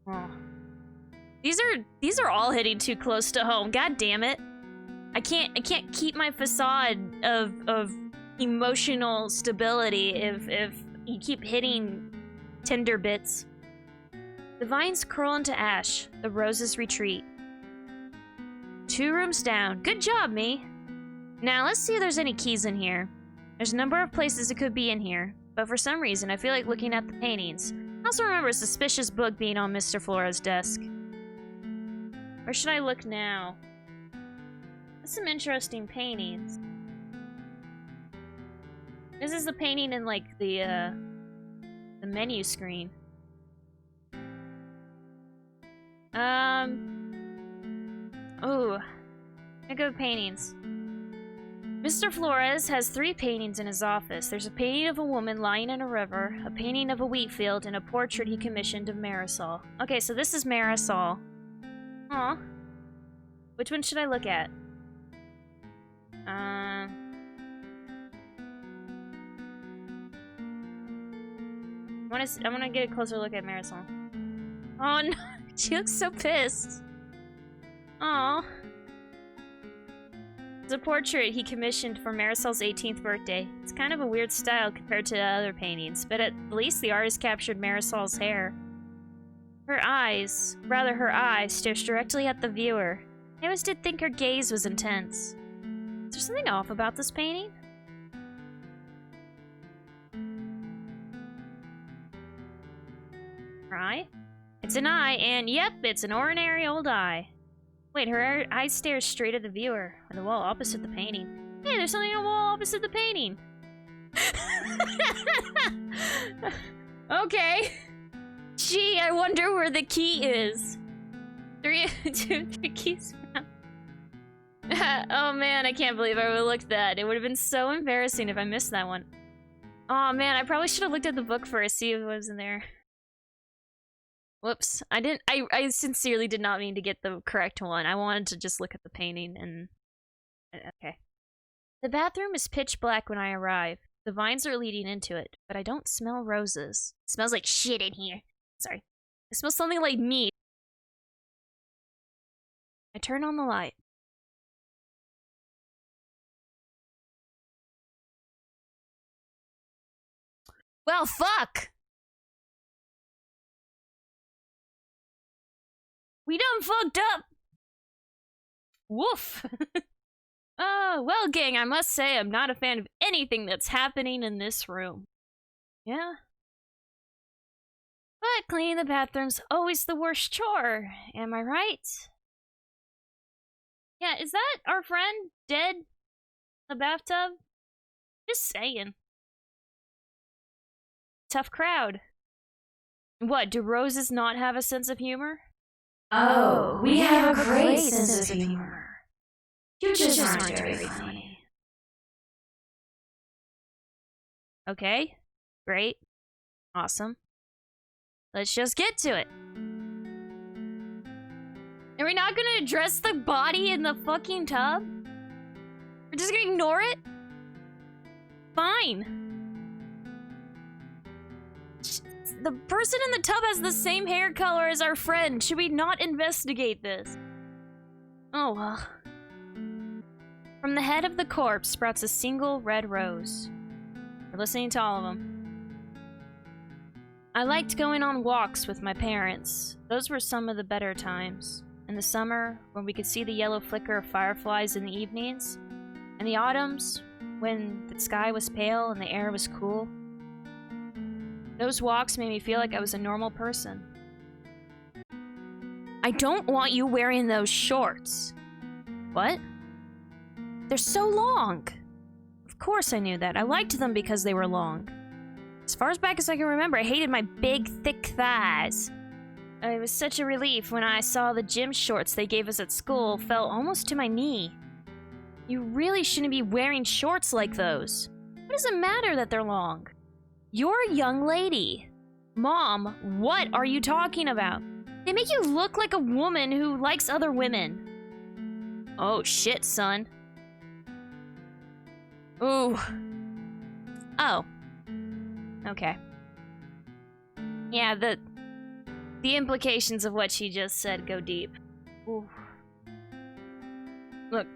Oh. These are all hitting too close to home. God damn it. I can't keep my facade of emotional stability if you keep hitting tender bits. The vines curl into ash. The roses retreat. 2 rooms down. Good job, me. Now let's see if there's any keys in here. There's a number of places it could be in here, but for some reason I feel like looking at the paintings. I also remember a suspicious book being on Mr. Flora's desk. Where should I look now? That's some interesting paintings. This is the painting in like the menu screen. Ooh. I go with paintings. Mr. Flores has 3 paintings in his office. There's a painting of a woman lying in a river, a painting of a wheat field, and a portrait he commissioned of Marisol. Okay, so this is Marisol. Aw. Which one should I look at? I wanna get a closer look at Marisol. Oh no, she looks so pissed. Aw. It's a portrait he commissioned for Marisol's 18th birthday. It's kind of a weird style compared to the other paintings, but at least the artist captured Marisol's hair. Her eyes stares directly at the viewer. I always did think her gaze was intense. Is there something off about this painting? Her eye? It's an eye, and yep, it's an ordinary old eye. Wait, her eye stares straight at the viewer, on the wall opposite the painting. Hey, there's something on the wall opposite the painting. Okay. Gee, I wonder where the key is. Two, three keys found. Oh man, I can't believe I overlooked that. It would have been so embarrassing if I missed that one. Oh man, I probably should have looked at the book first, see if it was in there. Whoops. I sincerely did not mean to get the correct one. I wanted to just look at the painting and... Okay. The bathroom is pitch black when I arrive. The vines are leading into it, but I don't smell roses. It smells like shit in here. Sorry. It smells something like meat. I turn on the light. Well, fuck! We done fucked up! Woof! Oh, well, gang, I must say I'm not a fan of anything that's happening in this room. Yeah? But cleaning the bathroom's always the worst chore, am I right? Yeah, is that our friend dead in the bathtub? Just saying. Tough crowd. What, do roses not have a sense of humor? Oh, we have a great sense of humor. You just aren't very funny. Okay, great, awesome. Let's just get to it. Are we not gonna address the body in the fucking tub? We're just gonna ignore it? Fine. The person in the tub has the same hair color as our friend. Should we not investigate this? Oh well. From the head of the corpse sprouts a single red rose. We're listening to all of them. I liked going on walks with my parents. Those were some of the better times. In the summer, when we could see the yellow flicker of fireflies in the evenings. In the autumns, when the sky was pale and the air was cool. Those walks made me feel like I was a normal person. I don't want you wearing those shorts. What? They're so long. Of course I knew that. I liked them because they were long. As far as back as I can remember, I hated my big, thick thighs. It was such a relief when I saw the gym shorts they gave us at school fell almost to my knee. You really shouldn't be wearing shorts like those. What does it matter that they're long? You're a young lady. Mom, what are you talking about? They make you look like a woman who likes other women. Oh shit, son. Ooh. Oh. Okay. Yeah, the implications of what she just said go deep. Ooh. Look,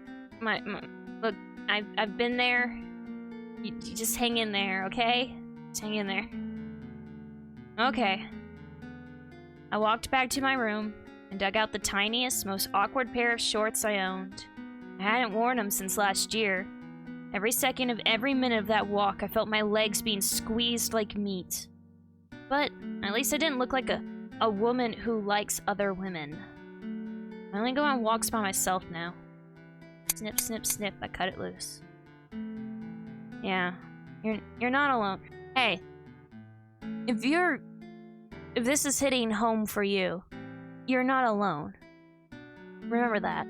look, I've been there. You just hang in there, okay? Just hang in there. Okay. I walked back to my room and dug out the tiniest, most awkward pair of shorts I owned. I hadn't worn them since last year. Every second of every minute of that walk, I felt my legs being squeezed like meat. But at least I didn't look like a woman who likes other women. I only go on walks by myself now. Snip, snip, snip, I cut it loose. Yeah, you're not alone. Hey, if this is hitting home for you, you're not alone. Remember that.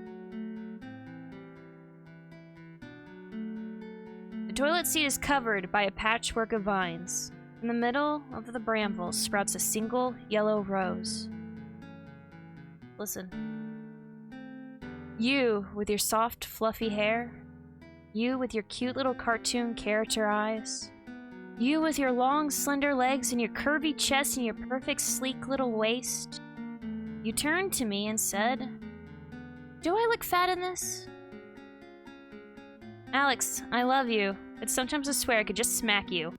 The toilet seat is covered by a patchwork of vines. In the middle of the brambles sprouts a single yellow rose. Listen. You with your soft, fluffy hair. You with your cute little cartoon character eyes. You with your long, slender legs and your curvy chest and your perfect, sleek little waist. You turned to me and said, "Do I look fat in this?" Alex, I love you, but sometimes I swear I could just smack you.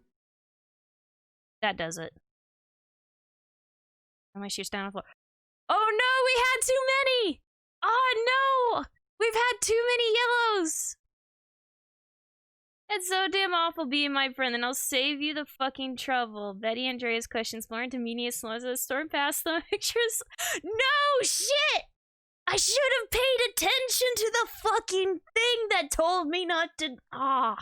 That does it. And my shoes down on the floor. Oh no, we had too many! Oh no! We've had too many yellows! It's so damn awful being my friend, and I'll save you the fucking trouble. Betty Andrea's questions more intermediate slow as the storm past the pictures. No shit! I should have paid attention to the fucking thing that told me not to. I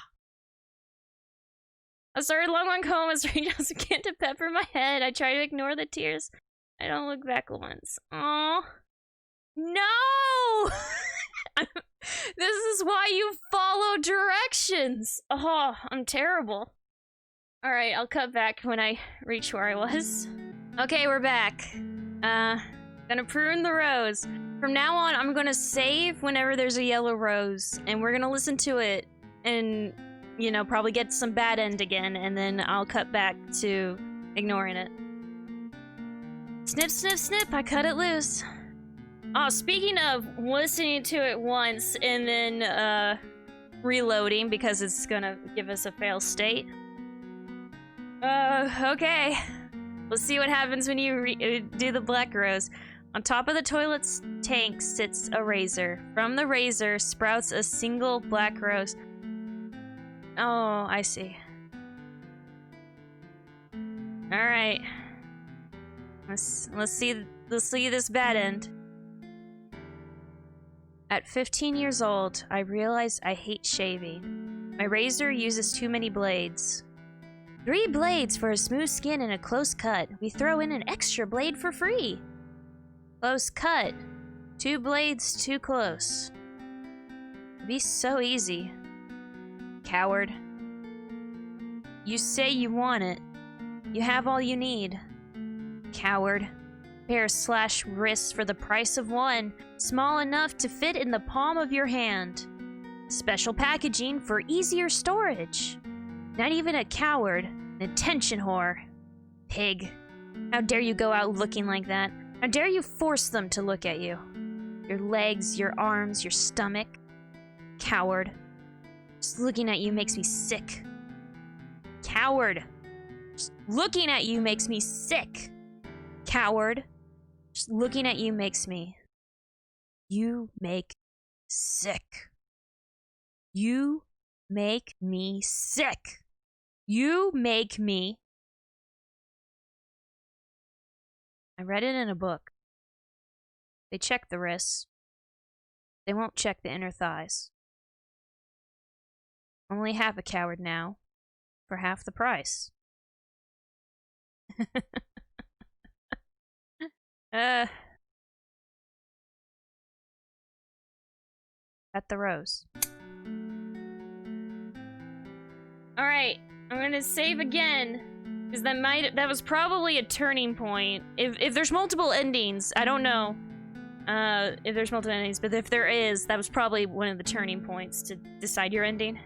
started long one home. I started just a can to pepper my head. I try to ignore the tears. I don't look back once. Aw. No! This is why you follow directions. Oh, I'm terrible. Alright, I'll cut back when I reach where I was. Okay, we're back. Gonna prune the rose. From now on, I'm gonna save whenever there's a yellow rose, and we're gonna listen to it, and, you know, probably get some bad end again, and then I'll cut back to ignoring it. Snip, snip, snip, I cut it loose. Oh, speaking of listening to it once and then, reloading because it's gonna give us a fail state. Okay. Let's see what happens when you do the black rose. On top of the toilet's tank sits a razor. From the razor sprouts a single black rose. Oh, I see. Alright. Let's see this bad end. At 15 years old, I realized I hate shaving. My razor uses too many blades. 3 blades for a smooth skin and a close cut. We throw in an extra blade for free. Close cut. 2 blades too close. It'd be so easy. Coward. You say you want it. You have all you need. Coward. Pair slash wrists for the price of one. Small enough to fit in the palm of your hand. Special packaging for easier storage. Not even a coward, an attention whore. Pig. How dare you go out looking like that? How dare you force them to look at you? Your legs, your arms, your stomach. Coward. Just looking at you makes me sick. Coward. Just looking at you makes me sick. Coward. Just looking at you makes me... You make sick. You make me sick. You make me... I read it in a book. They check the wrists. They won't check the inner thighs. Only have a coward now, for half the price. At the rose. Alright, I'm gonna save again. Because that was probably a turning point. If there's multiple endings, I don't know. If there's multiple endings, but if there is, that was probably one of the turning points to decide your ending.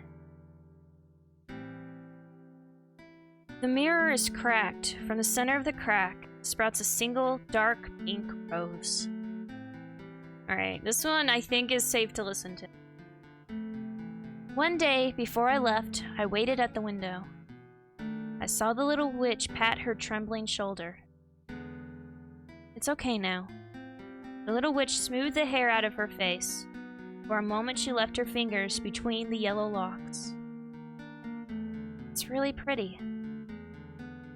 The mirror is cracked. From the center of the crack sprouts a single dark pink rose. Alright, this one I think is safe to listen to. One day, before I left, I waited at the window. I saw the little witch pat her trembling shoulder. It's okay now. The little witch smoothed the hair out of her face. For a moment she left her fingers between the yellow locks. It's really pretty.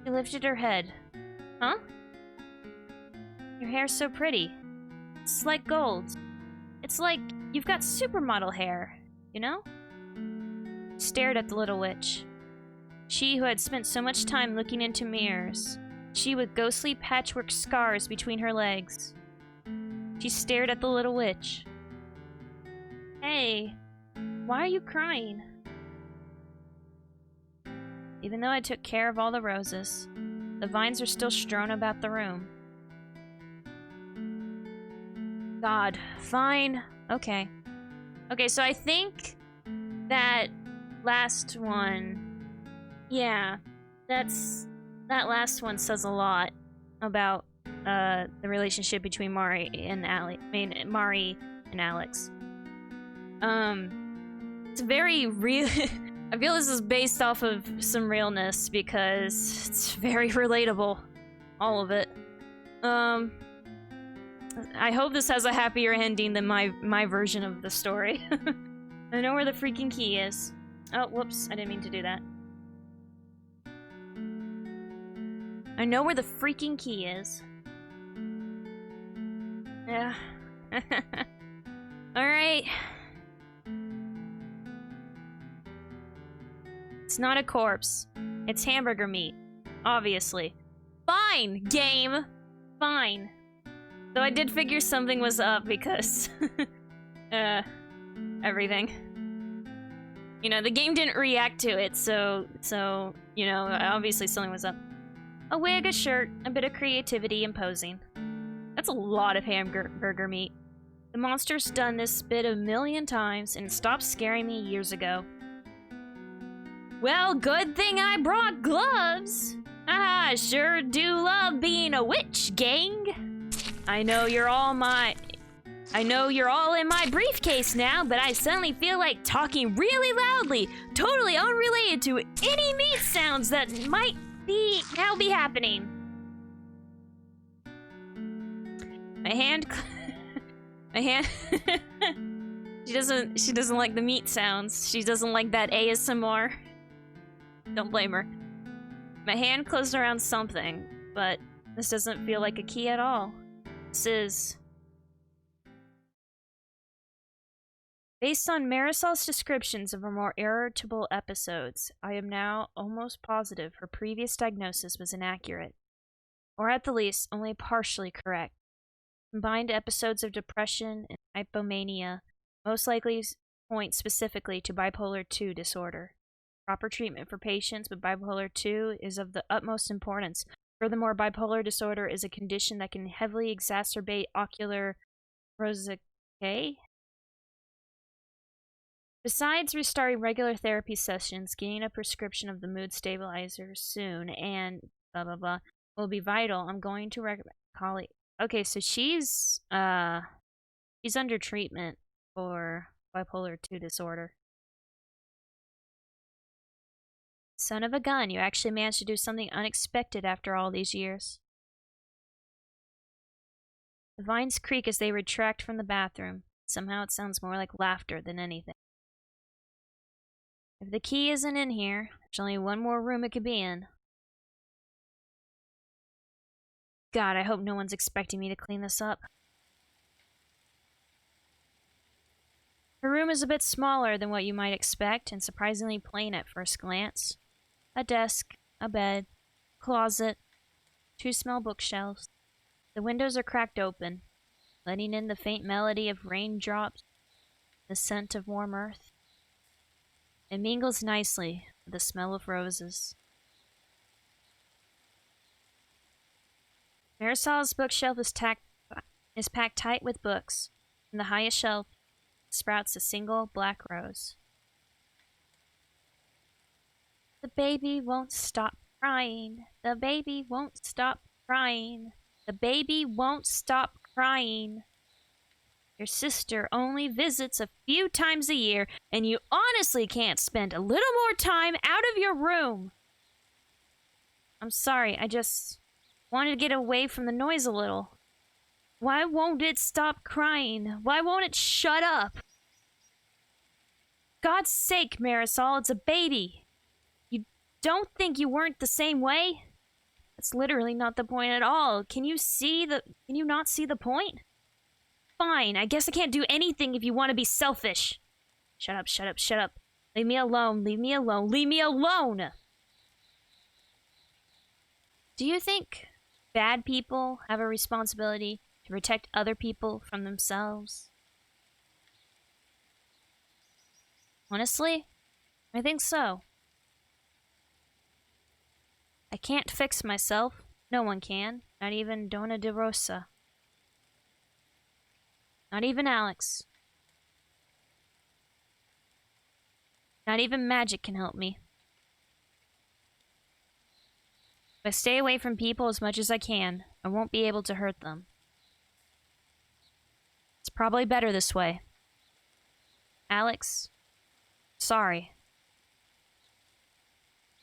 She lifted her head. Huh? Your hair's so pretty. It's like gold. It's like you've got supermodel hair, you know? She stared at the little witch. She who had spent so much time looking into mirrors. She with ghostly patchwork scars between her legs. She stared at the little witch. Hey, why are you crying? Even though I took care of all the roses, the vines are still strewn about the room. God, fine. Okay. Okay, so I think that last one... Yeah, that last one says a lot about the relationship between Mari and Mari and Alex. It's very real. I feel this is based off of some realness because it's very relatable, all of it. I hope this has a happier ending than my version of the story. I know where the freaking key is. Oh, whoops, I didn't mean to do that. I know where the freaking key is. Yeah. Alright. It's not a corpse. It's hamburger meat. Obviously. Fine, game! Fine. So I did figure something was up because... everything. You know, the game didn't react to it, so, you know, obviously something was up. A wig, a shirt, a bit of creativity and posing. That's a lot of hamburger meat. The monster's done this bit a million times and stopped scaring me years ago. Well, good thing I brought gloves. I sure do love being a witch, gang. I know you're all in my briefcase now, but I suddenly feel like talking really loudly, totally unrelated to any meat sounds that might now be happening. My hand she doesn't like the meat sounds. She doesn't like that ASMR. Don't blame her. My hand closed around something, but this doesn't feel like a key at all. This is... Based on Marisol's descriptions of her more irritable episodes, I am now almost positive her previous diagnosis was inaccurate, or at the least, only partially correct. Combined episodes of depression and hypomania most likely point specifically to bipolar II disorder. Proper treatment for patients with bipolar II is of the utmost importance. Furthermore, bipolar disorder is a condition that can heavily exacerbate ocular rosacea. Besides restarting regular therapy sessions, getting a prescription of the mood stabilizer soon and blah blah blah will be vital. I'm going to recommend colleague. Okay, so she's under treatment for bipolar II disorder. Son of a gun, you actually managed to do something unexpected after all these years. The vines creak as they retract from the bathroom. Somehow it sounds more like laughter than anything. If the key isn't in here, there's only one more room it could be in. God, I hope no one's expecting me to clean this up. Her room is a bit smaller than what you might expect, and surprisingly plain at first glance. A desk, a bed, closet, 2 small bookshelves. The windows are cracked open, letting in the faint melody of raindrops, the scent of warm earth. It mingles nicely with the smell of roses. Marisol's bookshelf is packed tight with books. In the highest shelf sprouts a single black rose. The baby won't stop crying. The baby won't stop crying. The baby won't stop crying. Your sister only visits a few times a year, and you honestly can't spend a little more time out of your room. I'm sorry, I just wanted to get away from the noise a little. Why won't it stop crying? Why won't it shut up? God's sake, Marisol, it's a baby. You don't think you weren't the same way? That's literally not the point at all. Can you not see the point? Fine, I guess I can't do anything if you want to be selfish. Shut up, shut up, shut up. Leave me alone, leave me alone, leave me alone! Do you think bad people have a responsibility to protect other people from themselves? Honestly, I think so. I can't fix myself. No one can. Not even Donna de Rosa. Not even Alex. Not even magic can help me. If I stay away from people as much as I can, I won't be able to hurt them. It's probably better this way. Alex, sorry.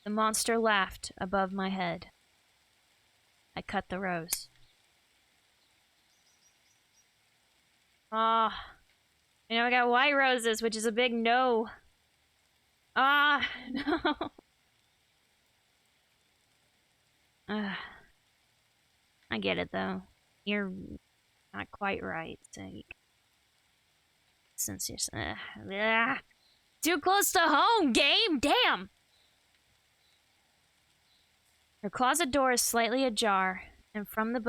The monster laughed above my head. I cut the rose. Ah, you know, I got white roses, which is a big no. Ah, no. I get it, though. You're not quite right. So since you're... too close to home, game! Damn! Her closet door is slightly ajar, and from the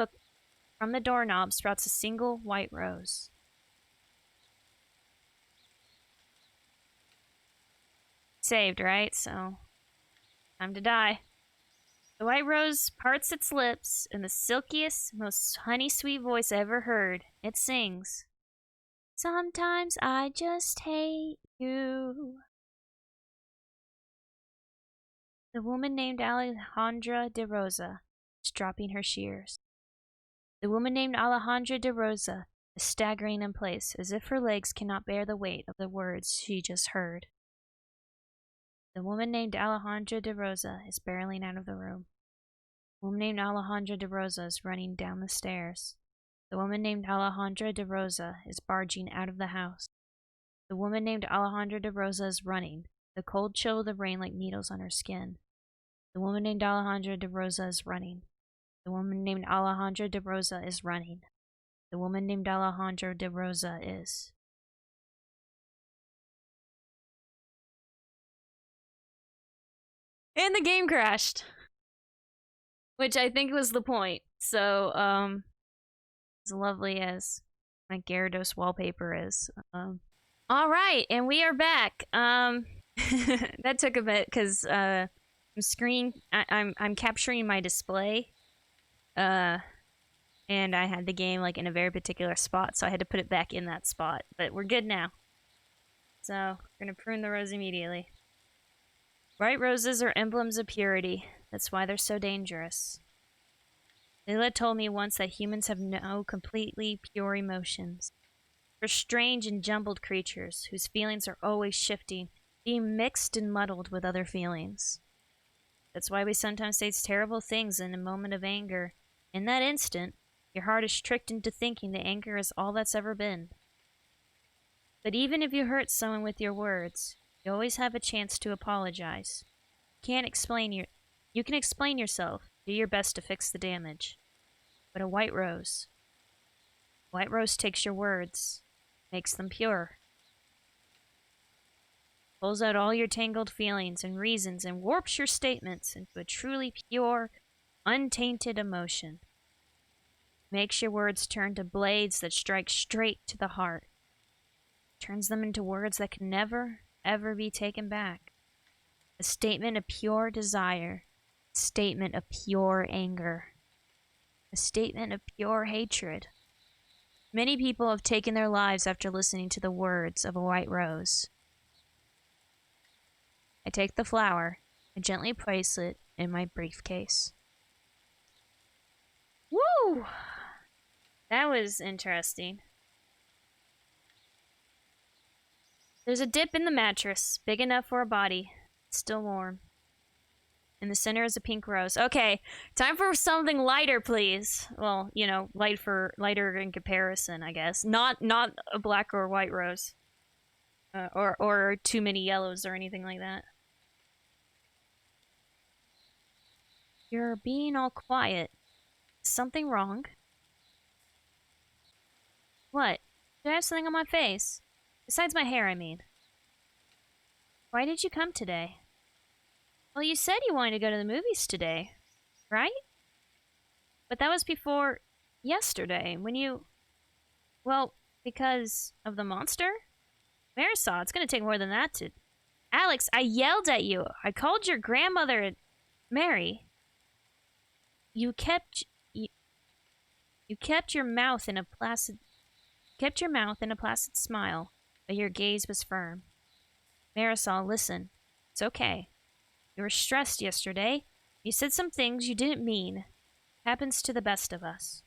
From the doorknob sprouts a single white rose. Saved, right? So, time to die. The white rose parts its lips in the silkiest, most honey-sweet voice I ever heard. It sings, "Sometimes I just hate you." The woman named Alejandra de Rosa is dropping her shears. The woman named Alejandra de Rosa is staggering in place as if her legs cannot bear the weight of the words she just heard. The woman named Alejandra de Rosa is barreling out of the room. The woman named Alejandra de Rosa is running down the stairs. The woman named Alejandra de Rosa is barging out of the house. The woman named Alejandra de Rosa is running, the cold chill of the rain like needles on her skin. The woman named Alejandra de Rosa is running. The woman named Alejandra de Rosa is running. The woman named Alejandra de Rosa is. And the game crashed. Which I think was the point. So, as lovely as my Gyarados wallpaper is. Alright, and we are back. That took a bit, because, I'm capturing my display. And I had the game like in a very particular spot, so I had to put it back in that spot. But we're good now. So, we're gonna prune the rose immediately. White roses are emblems of purity. That's why they're so dangerous. Layla told me once that humans have no completely pure emotions. We're strange and jumbled creatures whose feelings are always shifting, being mixed and muddled with other feelings. That's why we sometimes say terrible things in a moment of anger. In that instant, your heart is tricked into thinking that anger is all that's ever been. But even if you hurt someone with your words, you always have a chance to apologize. You can explain yourself, do your best to fix the damage. But a white rose takes your words, makes them pure. Pulls out all your tangled feelings and reasons and warps your statements into a truly pure, untainted emotion. Makes your words turn to blades that strike straight to the heart. Turns them into words that can never, ever be taken back. A statement of pure desire. A statement of pure anger. A statement of pure hatred. Many people have taken their lives after listening to the words of a white rose. I take the flower and gently place it in my briefcase. Woo! That was interesting. There's a dip in the mattress, big enough for a body. It's still warm. In the center is a pink rose. Okay, time for something lighter, please. Well, you know, lighter in comparison, I guess. Not a black or white rose. Or too many yellows or anything like that. You're being all quiet. Is something wrong? What? Do I have something on my face? Besides my hair, I mean. Why did you come today? Well, you said you wanted to go to the movies today, right? But that was before yesterday, when you... Well, because of the monster? Marisol, it's gonna take more than that to... Alex, I yelled at you. I called your grandmother Mary. You kept your mouth in a placid smile, but your gaze was firm. Marisol, listen. It's okay. You were stressed yesterday. You said some things you didn't mean. Happens to the best of us.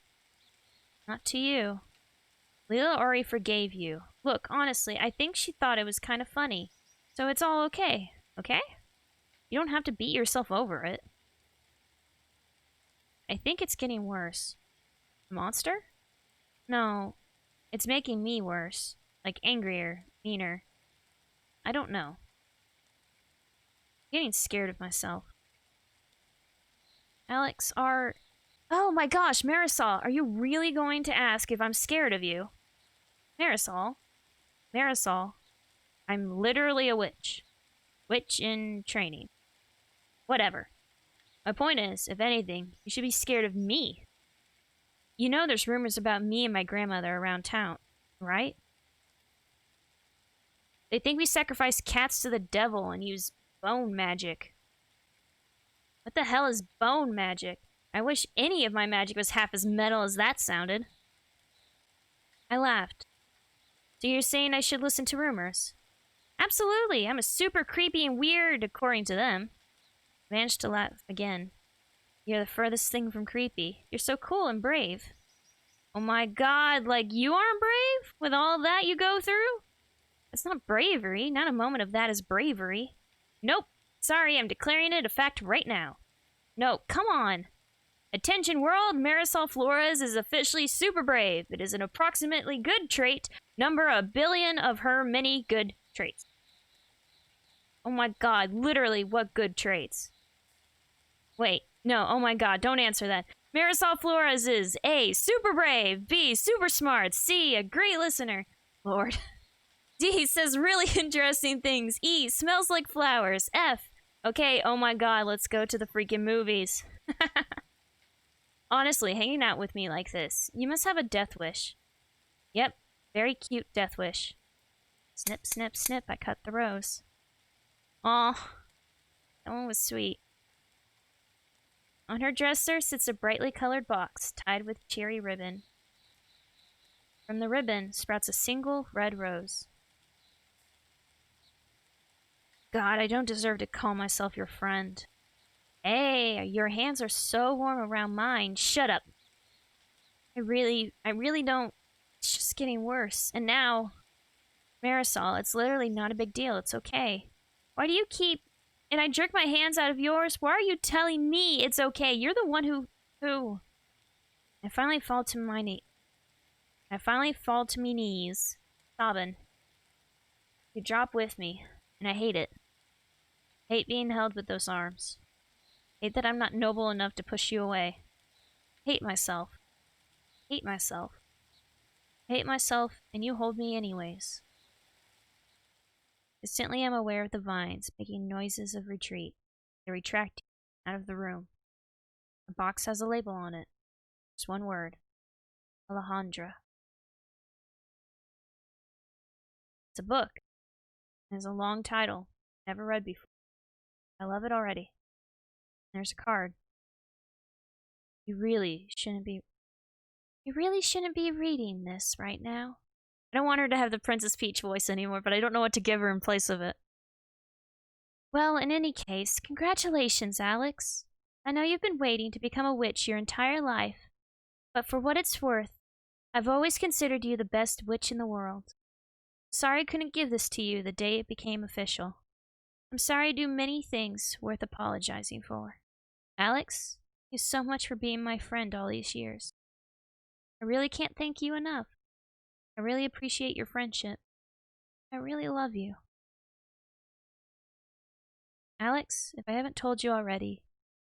Not to you. Leela Ori forgave you. Look, honestly, I think she thought it was kind of funny. So it's all okay, okay? You don't have to beat yourself over it. I think it's getting worse. The monster? No, it's making me worse. Like angrier, meaner. I don't know. I'm getting scared of myself. Alex, Oh my gosh, Marisol, are you really going to ask if I'm scared of you? Marisol, I'm literally a witch. Witch in training. Whatever. My point is, if anything, you should be scared of me. You know there's rumors about me and my grandmother around town, right? They think we sacrifice cats to the devil and use bone magic. What the hell is bone magic? I wish any of my magic was half as metal as that sounded. I laughed. So you're saying I should listen to rumors? Absolutely, I'm a super creepy and weird, according to them. I managed to laugh again. You're the furthest thing from creepy. You're so cool and brave. Oh my god, like you aren't brave? With all that you go through? It's not bravery. Not a moment of that is bravery. Nope. Sorry, I'm declaring it a fact right now. No, come on. Attention world, Marisol Flores is officially super brave. It is an approximately good trait, number 1,000,000,000 of her many good traits. Oh my god, literally, what good traits? Wait, no, oh my god, don't answer that. Marisol Flores is A, super brave, B, super smart, C, a great listener. Lord. D, says really interesting things, E, smells like flowers, F, okay, oh my god, let's go to the freaking movies. Honestly, hanging out with me like this, you must have a death wish. Yep, very cute death wish. Snip, snip, snip, I cut the rose. Aw, that one was sweet. On her dresser sits a brightly colored box tied with cheery ribbon. From the ribbon sprouts a single red rose. God, I don't deserve to call myself your friend. Hey, your hands are so warm around mine. Shut up. I really don't. It's just getting worse. And now, Marisol, it's literally not a big deal. It's okay. Why do you keep... And I jerk my hands out of yours? Why are you telling me it's okay? You're the one who... I finally fall to my knees, sobbing. You drop with me, and I hate it. Hate being held with those arms. Hate that I'm not noble enough to push you away. Hate myself. Hate myself. Hate myself, and you hold me anyways. Instantly I'm aware of the vines, making noises of retreat. They retract out of the room. The box has a label on it. Just one word. Alejandra. It's a book. It has a long title. Never read before. I love it already. There's a card. You really shouldn't be reading this right now. I don't want her to have the Princess Peach voice anymore, but I don't know what to give her in place of it. Well, in any case, congratulations, Alex. I know you've been waiting to become a witch your entire life, but for what it's worth, I've always considered you the best witch in the world. Sorry I couldn't give this to you the day it became official. I'm sorry I do many things worth apologizing for. Alex, thank you so much for being my friend all these years. I really can't thank you enough. I really appreciate your friendship. I really love you. Alex, if I haven't told you already,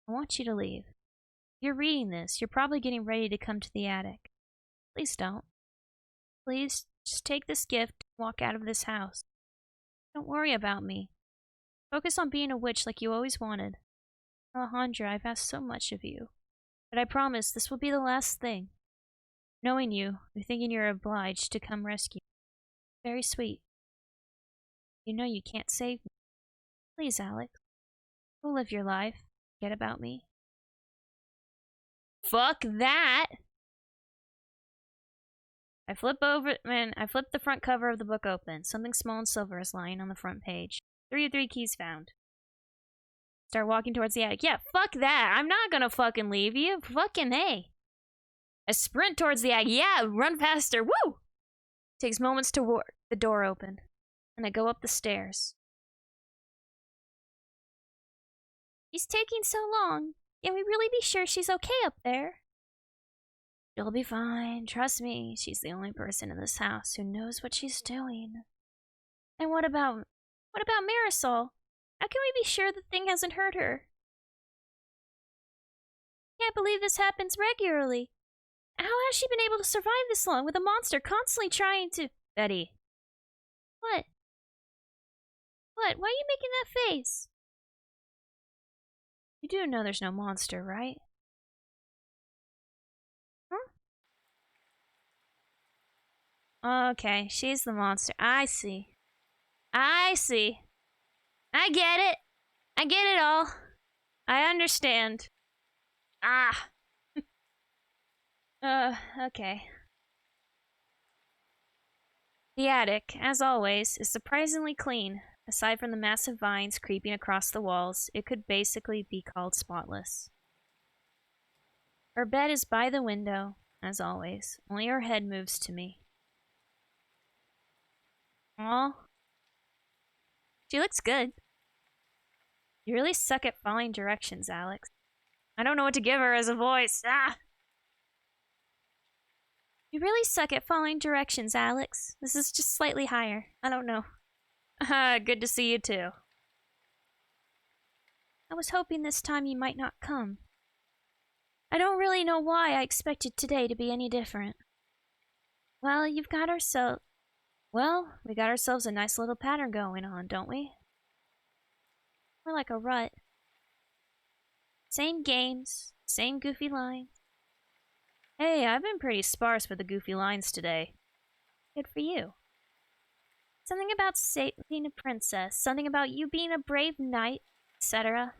I want you to leave. If you're reading this, you're probably getting ready to come to the attic. Please don't. Please, just take this gift and walk out of this house. Don't worry about me. Focus on being a witch like you always wanted. Alejandra, I've asked so much of you, but I promise this will be the last thing. Knowing you, you're thinking you're obliged to come rescue me. Very sweet. You know you can't save me. Please, Alex. Go live your life. Forget about me. Fuck that! I flip the front cover of the book open. Something small and silver is lying on the front page. 3 of 3 keys found. Start walking towards the attic. Yeah, fuck that. I'm not gonna fucking leave you. Fucking hey. I sprint towards the attic. Yeah, run faster. Woo! Takes moments to work the door open. And I go up the stairs. She's taking so long. Can we really be sure she's okay up there? She'll be fine. Trust me. She's the only person in this house who knows what she's doing. And what about Marisol? How can we be sure the thing hasn't hurt her? Can't believe this happens regularly. How has she been able to survive this long with a monster constantly trying to... Betty. What? What? Why are you making that face? You do know there's no monster, right? Huh? Okay, she's the monster. I see. I see. I get it. I get it all. I understand. Ah. Okay. The attic, as always, is surprisingly clean. Aside from the massive vines creeping across the walls, it could basically be called spotless. Her bed is by the window, as always. Only her head moves to me. Aw. She looks good. You really suck at following directions, Alex. I don't know what to give her as a voice. Ah! You really suck at following directions, Alex. This is just slightly higher. I don't know. Good to see you too. I was hoping this time you might not come. I don't really know why I expected today to be any different. Well, we got ourselves a nice little pattern going on, don't we? We're like a rut. Same games, same goofy lines. Hey, I've been pretty sparse with the goofy lines today. Good for you. Something about saving a princess, something about you being a brave knight, etc.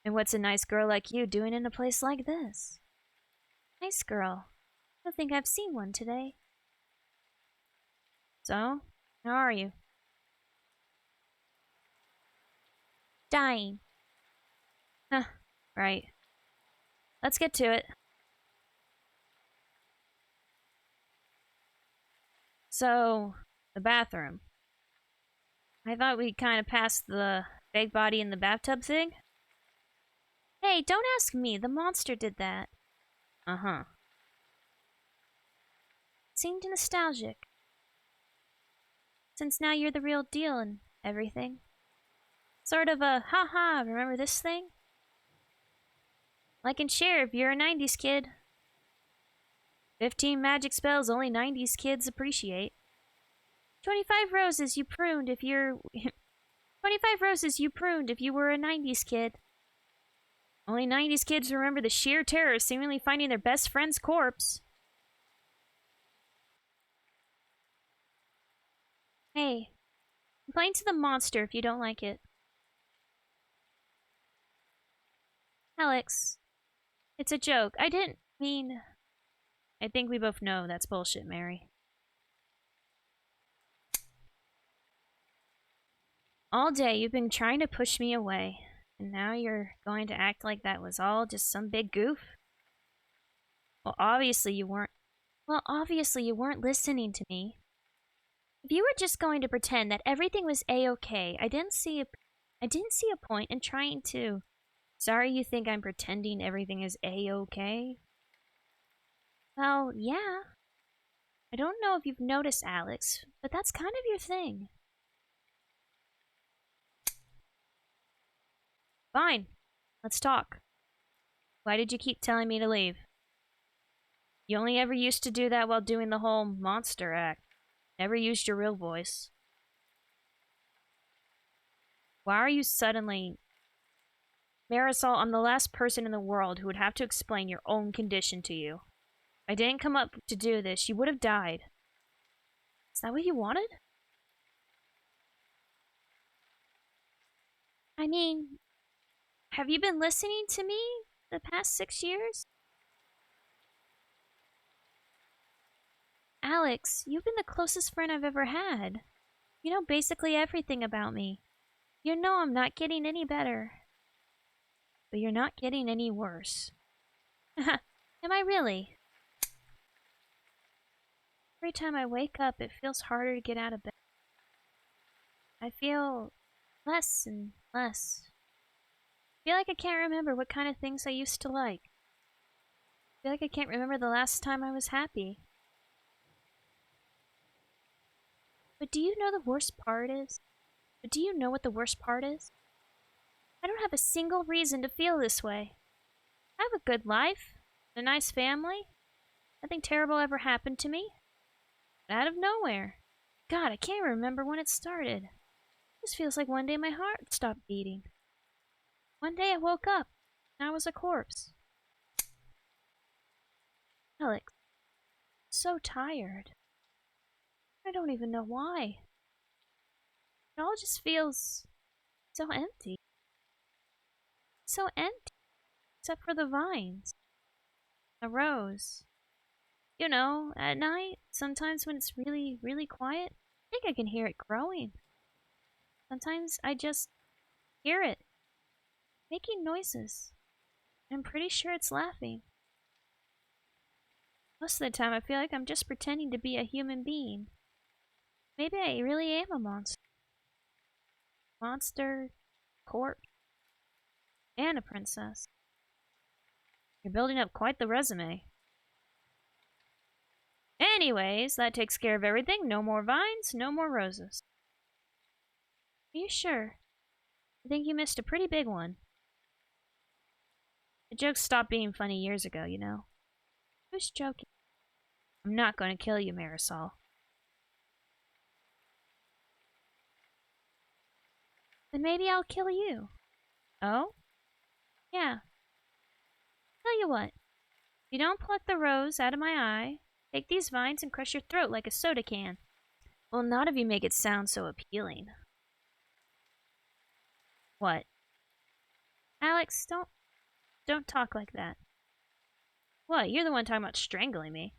And what's a nice girl like you doing in a place like this? Nice girl. I don't think I've seen one today. So, how are you? Dying. Huh, right. Let's get to it. So, the bathroom. I thought we kind of passed the fake body in the bathtub thing. Hey, don't ask me. The monster did that. Uh-huh. Seemed nostalgic. Since now you're the real deal and everything. Sort of a, haha, remember this thing? Like and share if you're a 90s kid. 15 magic spells only 90s kids appreciate. 25 roses you pruned if you're... 25 roses you pruned if you were a 90s kid. Only 90s kids remember the sheer terror of seemingly finding their best friend's corpse. Hey, complain to the monster if you don't like it. Alex, it's a joke. I didn't mean... I think we both know that's bullshit, Mary. All day you've been trying to push me away, and now you're going to act like that was all just some big goof? Well, obviously you weren't listening to me. If you were just going to pretend that everything was a-okay, I didn't see a point in trying to. Sorry you think I'm pretending everything is a-okay? Well, yeah. I don't know if you've noticed, Alex, but that's kind of your thing. Fine. Let's talk. Why did you keep telling me to leave? You only ever used to do that while doing the whole monster act. Never used your real voice. Why are you suddenly... Marisol, I'm the last person in the world who would have to explain your own condition to you. If I didn't come up to do this, you would have died. Is that what you wanted? I mean, have you been listening to me the past 6 years? Alex, you've been the closest friend I've ever had. You know basically everything about me. You know I'm not getting any better. But you're not getting any worse. Am I really? Every time I wake up, it feels harder to get out of bed. I feel less and less. I feel like I can't remember what kind of things I used to like. I feel like I can't remember the last time I was happy. But do you know the worst part is? But do you know what the worst part is? I don't have a single reason to feel this way. I have a good life, a nice family. Nothing terrible ever happened to me. But out of nowhere. God, I can't remember when it started. This feels like one day my heart stopped beating. One day I woke up, and I was a corpse. Alex, so tired. I don't even know why. It all just feels so empty. So empty. Except for the vines. The rose. You know, at night, sometimes when it's really, really quiet, I think I can hear it growing. Sometimes I just hear it making noises. I'm pretty sure it's laughing. Most of the time, I feel like I'm just pretending to be a human being. Maybe I really am a monster. Monster, corpse, and a princess. You're building up quite the resume. Anyways, that takes care of everything. No more vines, no more roses. Are you sure? I think you missed a pretty big one. The jokes stopped being funny years ago, you know. Who's joking? I'm not going to kill you, Marisol. Then maybe I'll kill you. Oh? Yeah. Tell you what. If you don't pluck the rose out of my eye, take these vines and crush your throat like a soda can. Well, not if you make it sound so appealing. What? Alex, don't talk like that. What? You're the one talking about strangling me.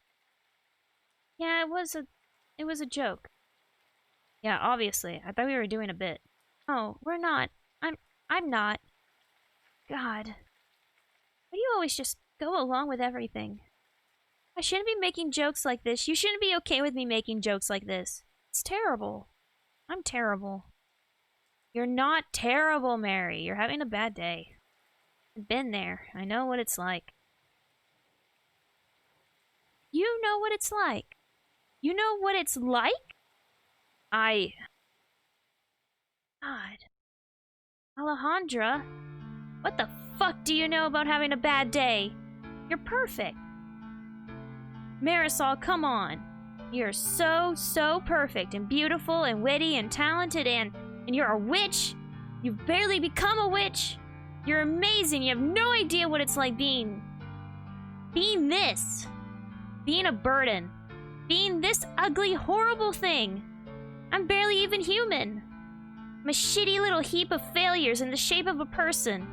Yeah, it was a joke. Yeah, obviously. I thought we were doing a bit. Oh, we're not. I'm not. God. Why do you always just go along with everything? I shouldn't be making jokes like this. You shouldn't be okay with me making jokes like this. It's terrible. I'm terrible. You're not terrible, Mary. You're having a bad day. I've been there. I know what it's like. You know what it's like. You know what it's like? God. Alejandra, what the fuck do you know about having a bad day? You're perfect. Marisol, come on. You're so perfect and beautiful and witty and talented and you're a witch. You've barely become a witch. You're amazing. You have no idea what it's like being this. Being a burden. Being this ugly, horrible thing. I'm barely even human. I'm a shitty little heap of failures in the shape of a person.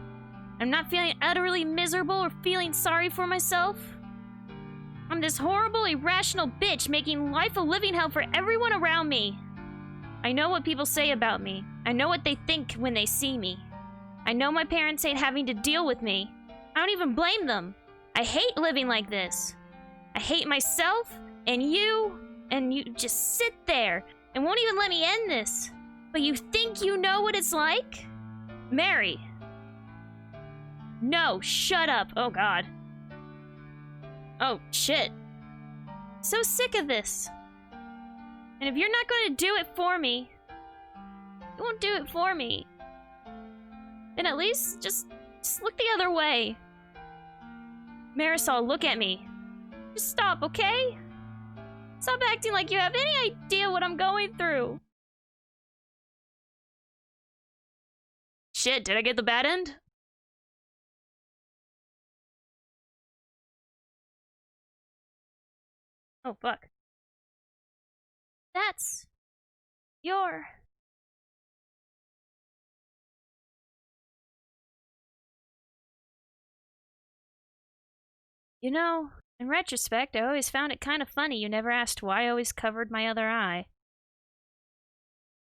I'm not feeling utterly miserable or feeling sorry for myself. I'm this horrible, irrational bitch making life a living hell for everyone around me. I know what people say about me. I know what they think when they see me. I know my parents hate having to deal with me. I don't even blame them. I hate living like this. I hate myself and you just sit there and won't even let me end this. But you think you know what it's like? Mary. No, shut up. Oh, God. Oh, shit. So sick of this. And if you're not going to do it for me, you won't do it for me. Then at least just look the other way. Marisol, look at me. Just stop, okay? Stop acting like you have any idea what I'm going through. Shit, did I get the bad end? Oh, fuck. That's your... You know, in retrospect, I always found it kind of funny you never asked why I always covered my other eye.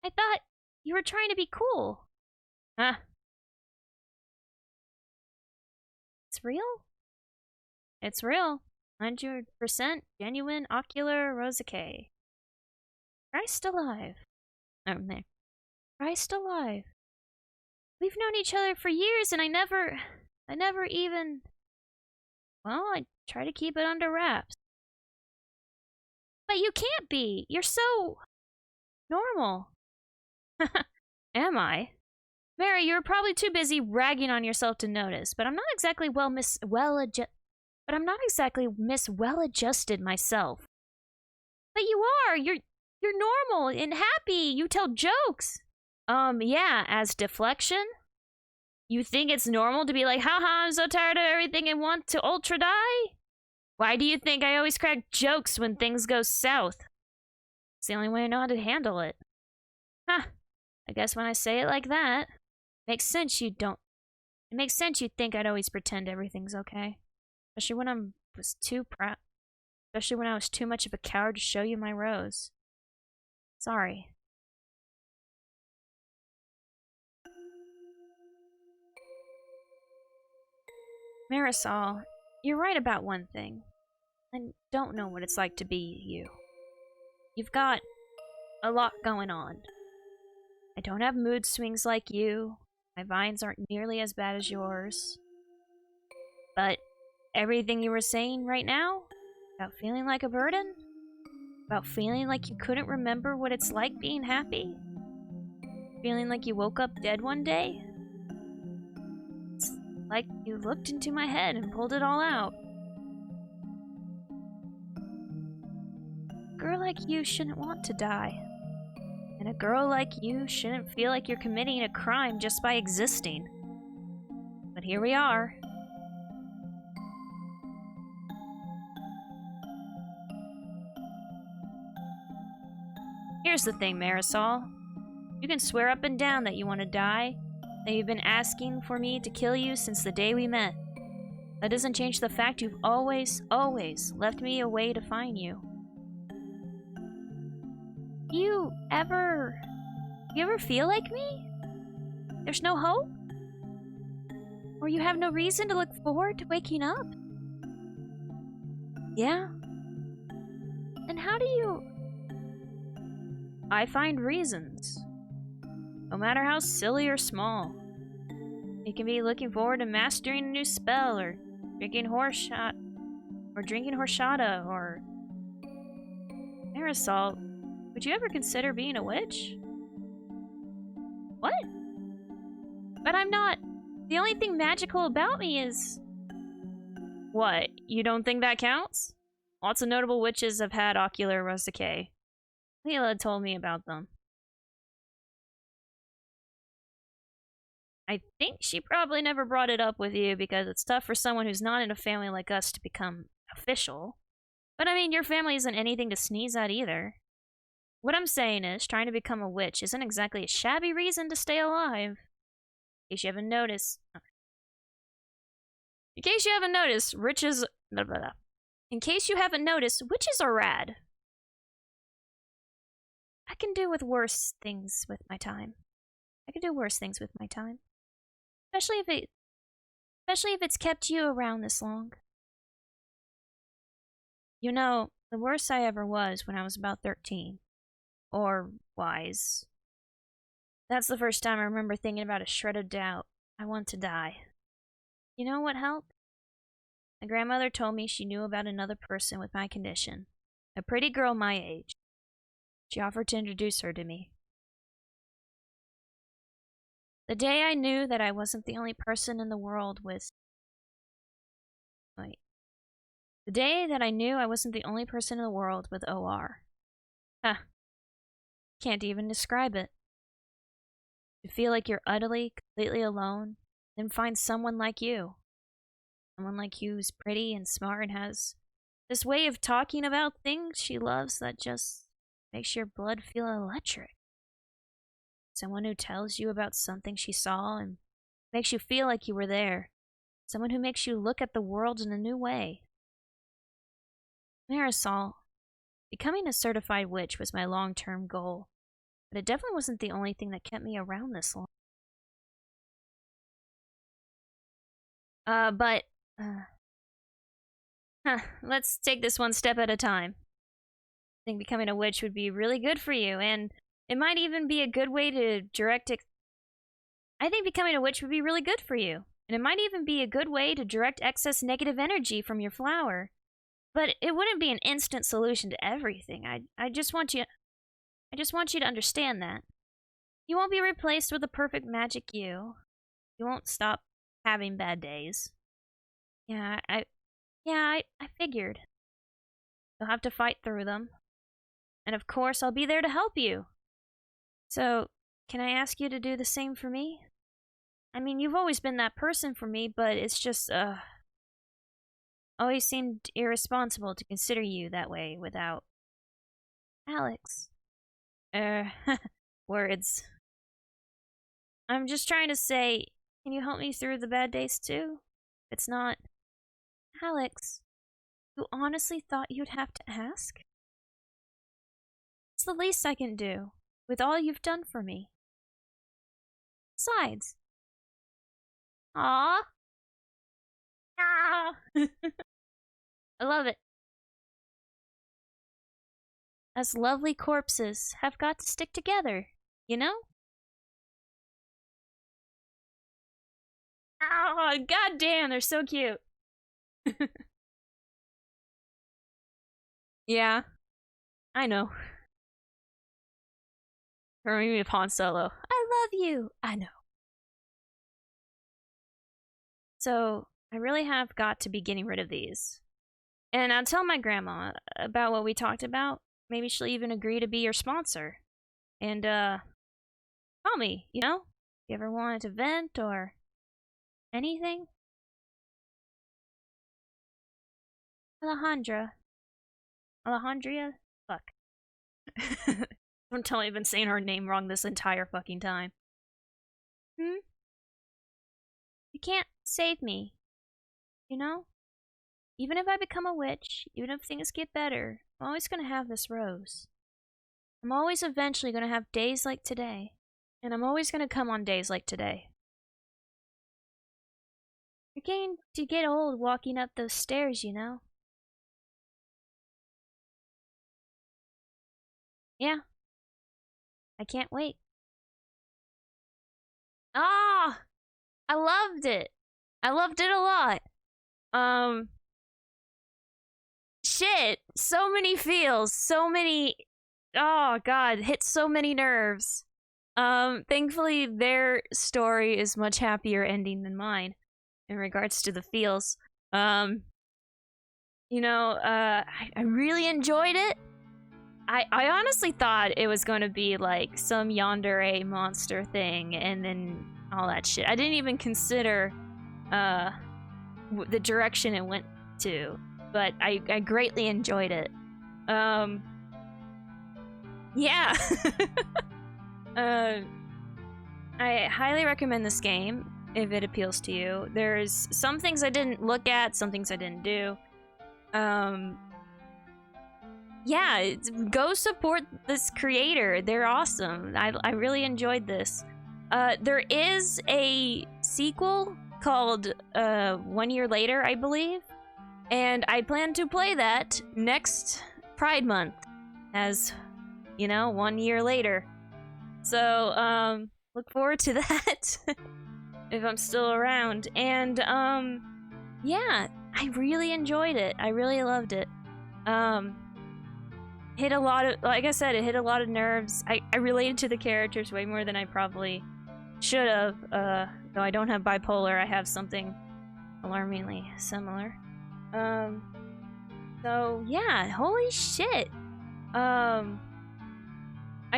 I thought you were trying to be cool. Huh? It's real? It's real. 100% genuine ocular rosacea. Christ alive. Oh, there. Christ alive. We've known each other for years and I never even... Well, I try to keep it under wraps. But you can't be. You're so... normal. Am I? Mary, you were probably too busy ragging on yourself to notice, but I'm not exactly Miss Well-Adjusted myself. But you are. You're normal and happy. You tell jokes. Yeah, as deflection? You think it's normal to be like, haha, I'm so tired of everything and want to ultra die? Why do you think I always crack jokes when things go south? It's the only way I know how to handle it. Huh. I guess when I say it like that, makes sense you don't. It makes sense you'd think I'd always pretend everything's okay. Especially when was too proud. Especially when I was too much of a coward to show you my rose. Sorry. Marisol, you're right about one thing. I don't know what it's like to be you. You've got a lot going on. I don't have mood swings like you. My vines aren't nearly as bad as yours. But everything you were saying right now, about feeling like a burden, about feeling like you couldn't remember what it's like being happy, feeling like you woke up dead one day, it's like you looked into my head and pulled it all out. A girl like you shouldn't want to die. And a girl like you shouldn't feel like you're committing a crime just by existing. But here we are. Here's the thing, Marisol. You can swear up and down that you want to die, that you've been asking for me to kill you since the day we met. That doesn't change the fact you've always, always left me a way to find you. You ever feel like me? There's no hope? Or you have no reason to look forward to waking up? Yeah? And how do you... I find reasons. No matter how silly or small. It can be looking forward to mastering a new spell, or drinking horchata, or... Marisol, would you ever consider being a witch? What? But I'm not. The only thing magical about me is... What? You don't think that counts? Lots of notable witches have had ocular decay. Leela told me about them. I think she probably never brought it up with you because it's tough for someone who's not in a family like us to become official. But I mean, your family isn't anything to sneeze at either. What I'm saying is, trying to become a witch isn't exactly a shabby reason to stay alive. In case you haven't noticed... In case you haven't noticed, witches... Blah, blah, blah. In case you haven't noticed, witches are rad. I can do with worse things with my time. I can do worse things with my time. Especially if it's kept you around this long. You know, the worst I ever was when I was about 13. Or wise. That's the first time I remember thinking about a shred of doubt. I want to die. You know what helped? My grandmother told me she knew about another person with my condition. A pretty girl my age. She offered to introduce her to me. The day I knew that I wasn't the only person in the world with... Wait. The day that I knew I wasn't the only person in the world with OR. Huh. Can't even describe it. To feel like you're utterly, completely alone, then find someone like you. Someone like you who's pretty and smart and has this way of talking about things she loves that just makes your blood feel electric. Someone who tells you about something she saw and makes you feel like you were there. Someone who makes you look at the world in a new way. Marisol, becoming a certified witch was my long-term goal, but it definitely wasn't the only thing that kept me around this long. Let's take this one step at a time. I think becoming a witch would be really good for you, and it might even be a good way to I think becoming a witch would be really good for you, and it might even be a good way to direct excess negative energy from your flower. But it wouldn't be an instant solution to everything. I just want you to understand that. You won't be replaced with a perfect magic you. You won't stop having bad days. I figured. You'll have to fight through them. And of course, I'll be there to help you. So, can I ask you to do the same for me? I mean, you've always been that person for me, but it's just, always seemed irresponsible to consider you that way without... Alex. Uh, words. I'm just trying to say, can you help me through the bad days too? It's not. Alex, you honestly thought you'd have to ask? It's the least I can do, with all you've done for me. Besides. Aww. Ah. I love it. Us lovely corpses have got to stick together, you know? Oh, god damn, they're so cute. Yeah, I know. Remind me of Han Solo. I love you. I know. So, I really have got to be getting rid of these. And I'll tell my grandma about what we talked about. Maybe she'll even agree to be your sponsor. And, call me, you know? If you ever wanted to vent or anything. Alejandria? Fuck. Don't tell me I've been saying her name wrong this entire fucking time. Hmm? You can't save me. You know? Even if I become a witch, even if things get better, I'm always gonna have this rose. I'm always eventually gonna have days like today. And I'm always gonna come on days like today. You're getting to get old walking up those stairs, you know? Yeah. I can't wait. Ah! I loved it. I loved it a lot. Shit. So many feels. So many. Oh, God. Hit so many nerves. Thankfully, their story is much happier ending than mine in regards to the feels. I really enjoyed it. I honestly thought it was going to be like some yandere monster thing and then all that shit. I didn't even consider the direction it went to, but I greatly enjoyed it. Yeah. I highly recommend this game if it appeals to you. There's some things I didn't look at, some things I didn't do. Yeah, go support this creator. They're awesome. I really enjoyed this. There is a sequel called 1 Year Later, I believe. And I plan to play that next Pride Month. As, 1 year later. So, look forward to that. If I'm still around. And, yeah, I really enjoyed it. I really loved it. Hit a lot of, like I said, it hit a lot of nerves. I related to the characters way more than I probably should have. Though I don't have bipolar, I have something alarmingly similar. So yeah, holy shit. I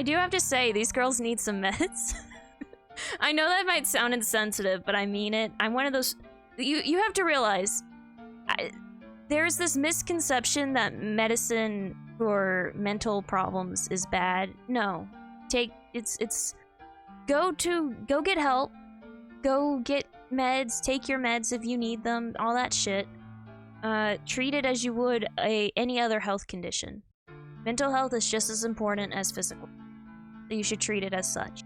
do have to say, these girls need some meds. I know that might sound insensitive, but I mean it. I'm one of those. You have to realize, there's this misconception that medicine for mental problems is bad. No, go get help, go get meds, take your meds if you need them, all that shit. Treat it as you would any other health condition. Mental health is just as important as physical. You should treat it as such.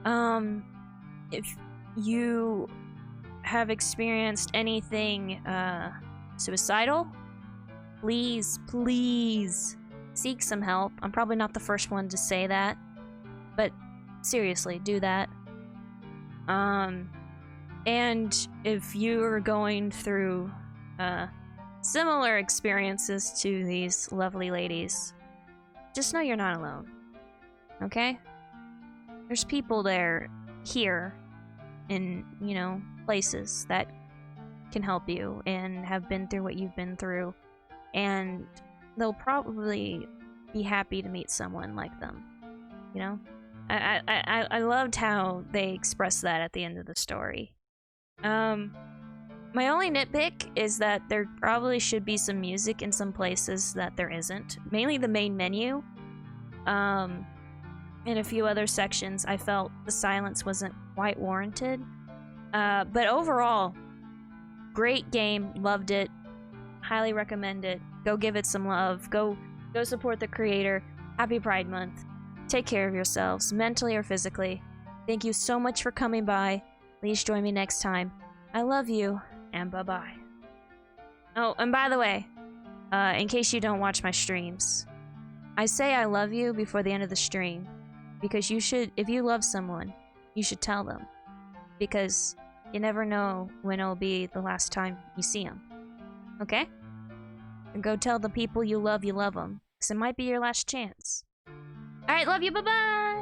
If you have experienced anything suicidal, please seek some help. I'm probably not the first one to say that, but seriously, do that. And if you're going through similar experiences to these lovely ladies, just know you're not alone. Okay? There's people there, here, in, places that can help you and have been through what you've been through. And they'll probably be happy to meet someone like them. I loved how they expressed that at the end of the story. My only nitpick is that there probably should be some music in some places that there isn't. Mainly the main menu. in a few other sections, I felt the silence wasn't quite warranted. But overall, great game. Loved it. Highly recommend it. Go give it some love. Go support the creator. Happy Pride Month. Take care of yourselves, mentally or physically. Thank you so much for coming by. Please join me next time. I love you, and bye-bye. Oh, and by the way, in case you don't watch my streams, I say I love you before the end of the stream, because you should, if you love someone, you should tell them, because you never know when it'll be the last time you see them. Okay? And go tell the people you love them, because it might be your last chance. Alright, love you, bye-bye!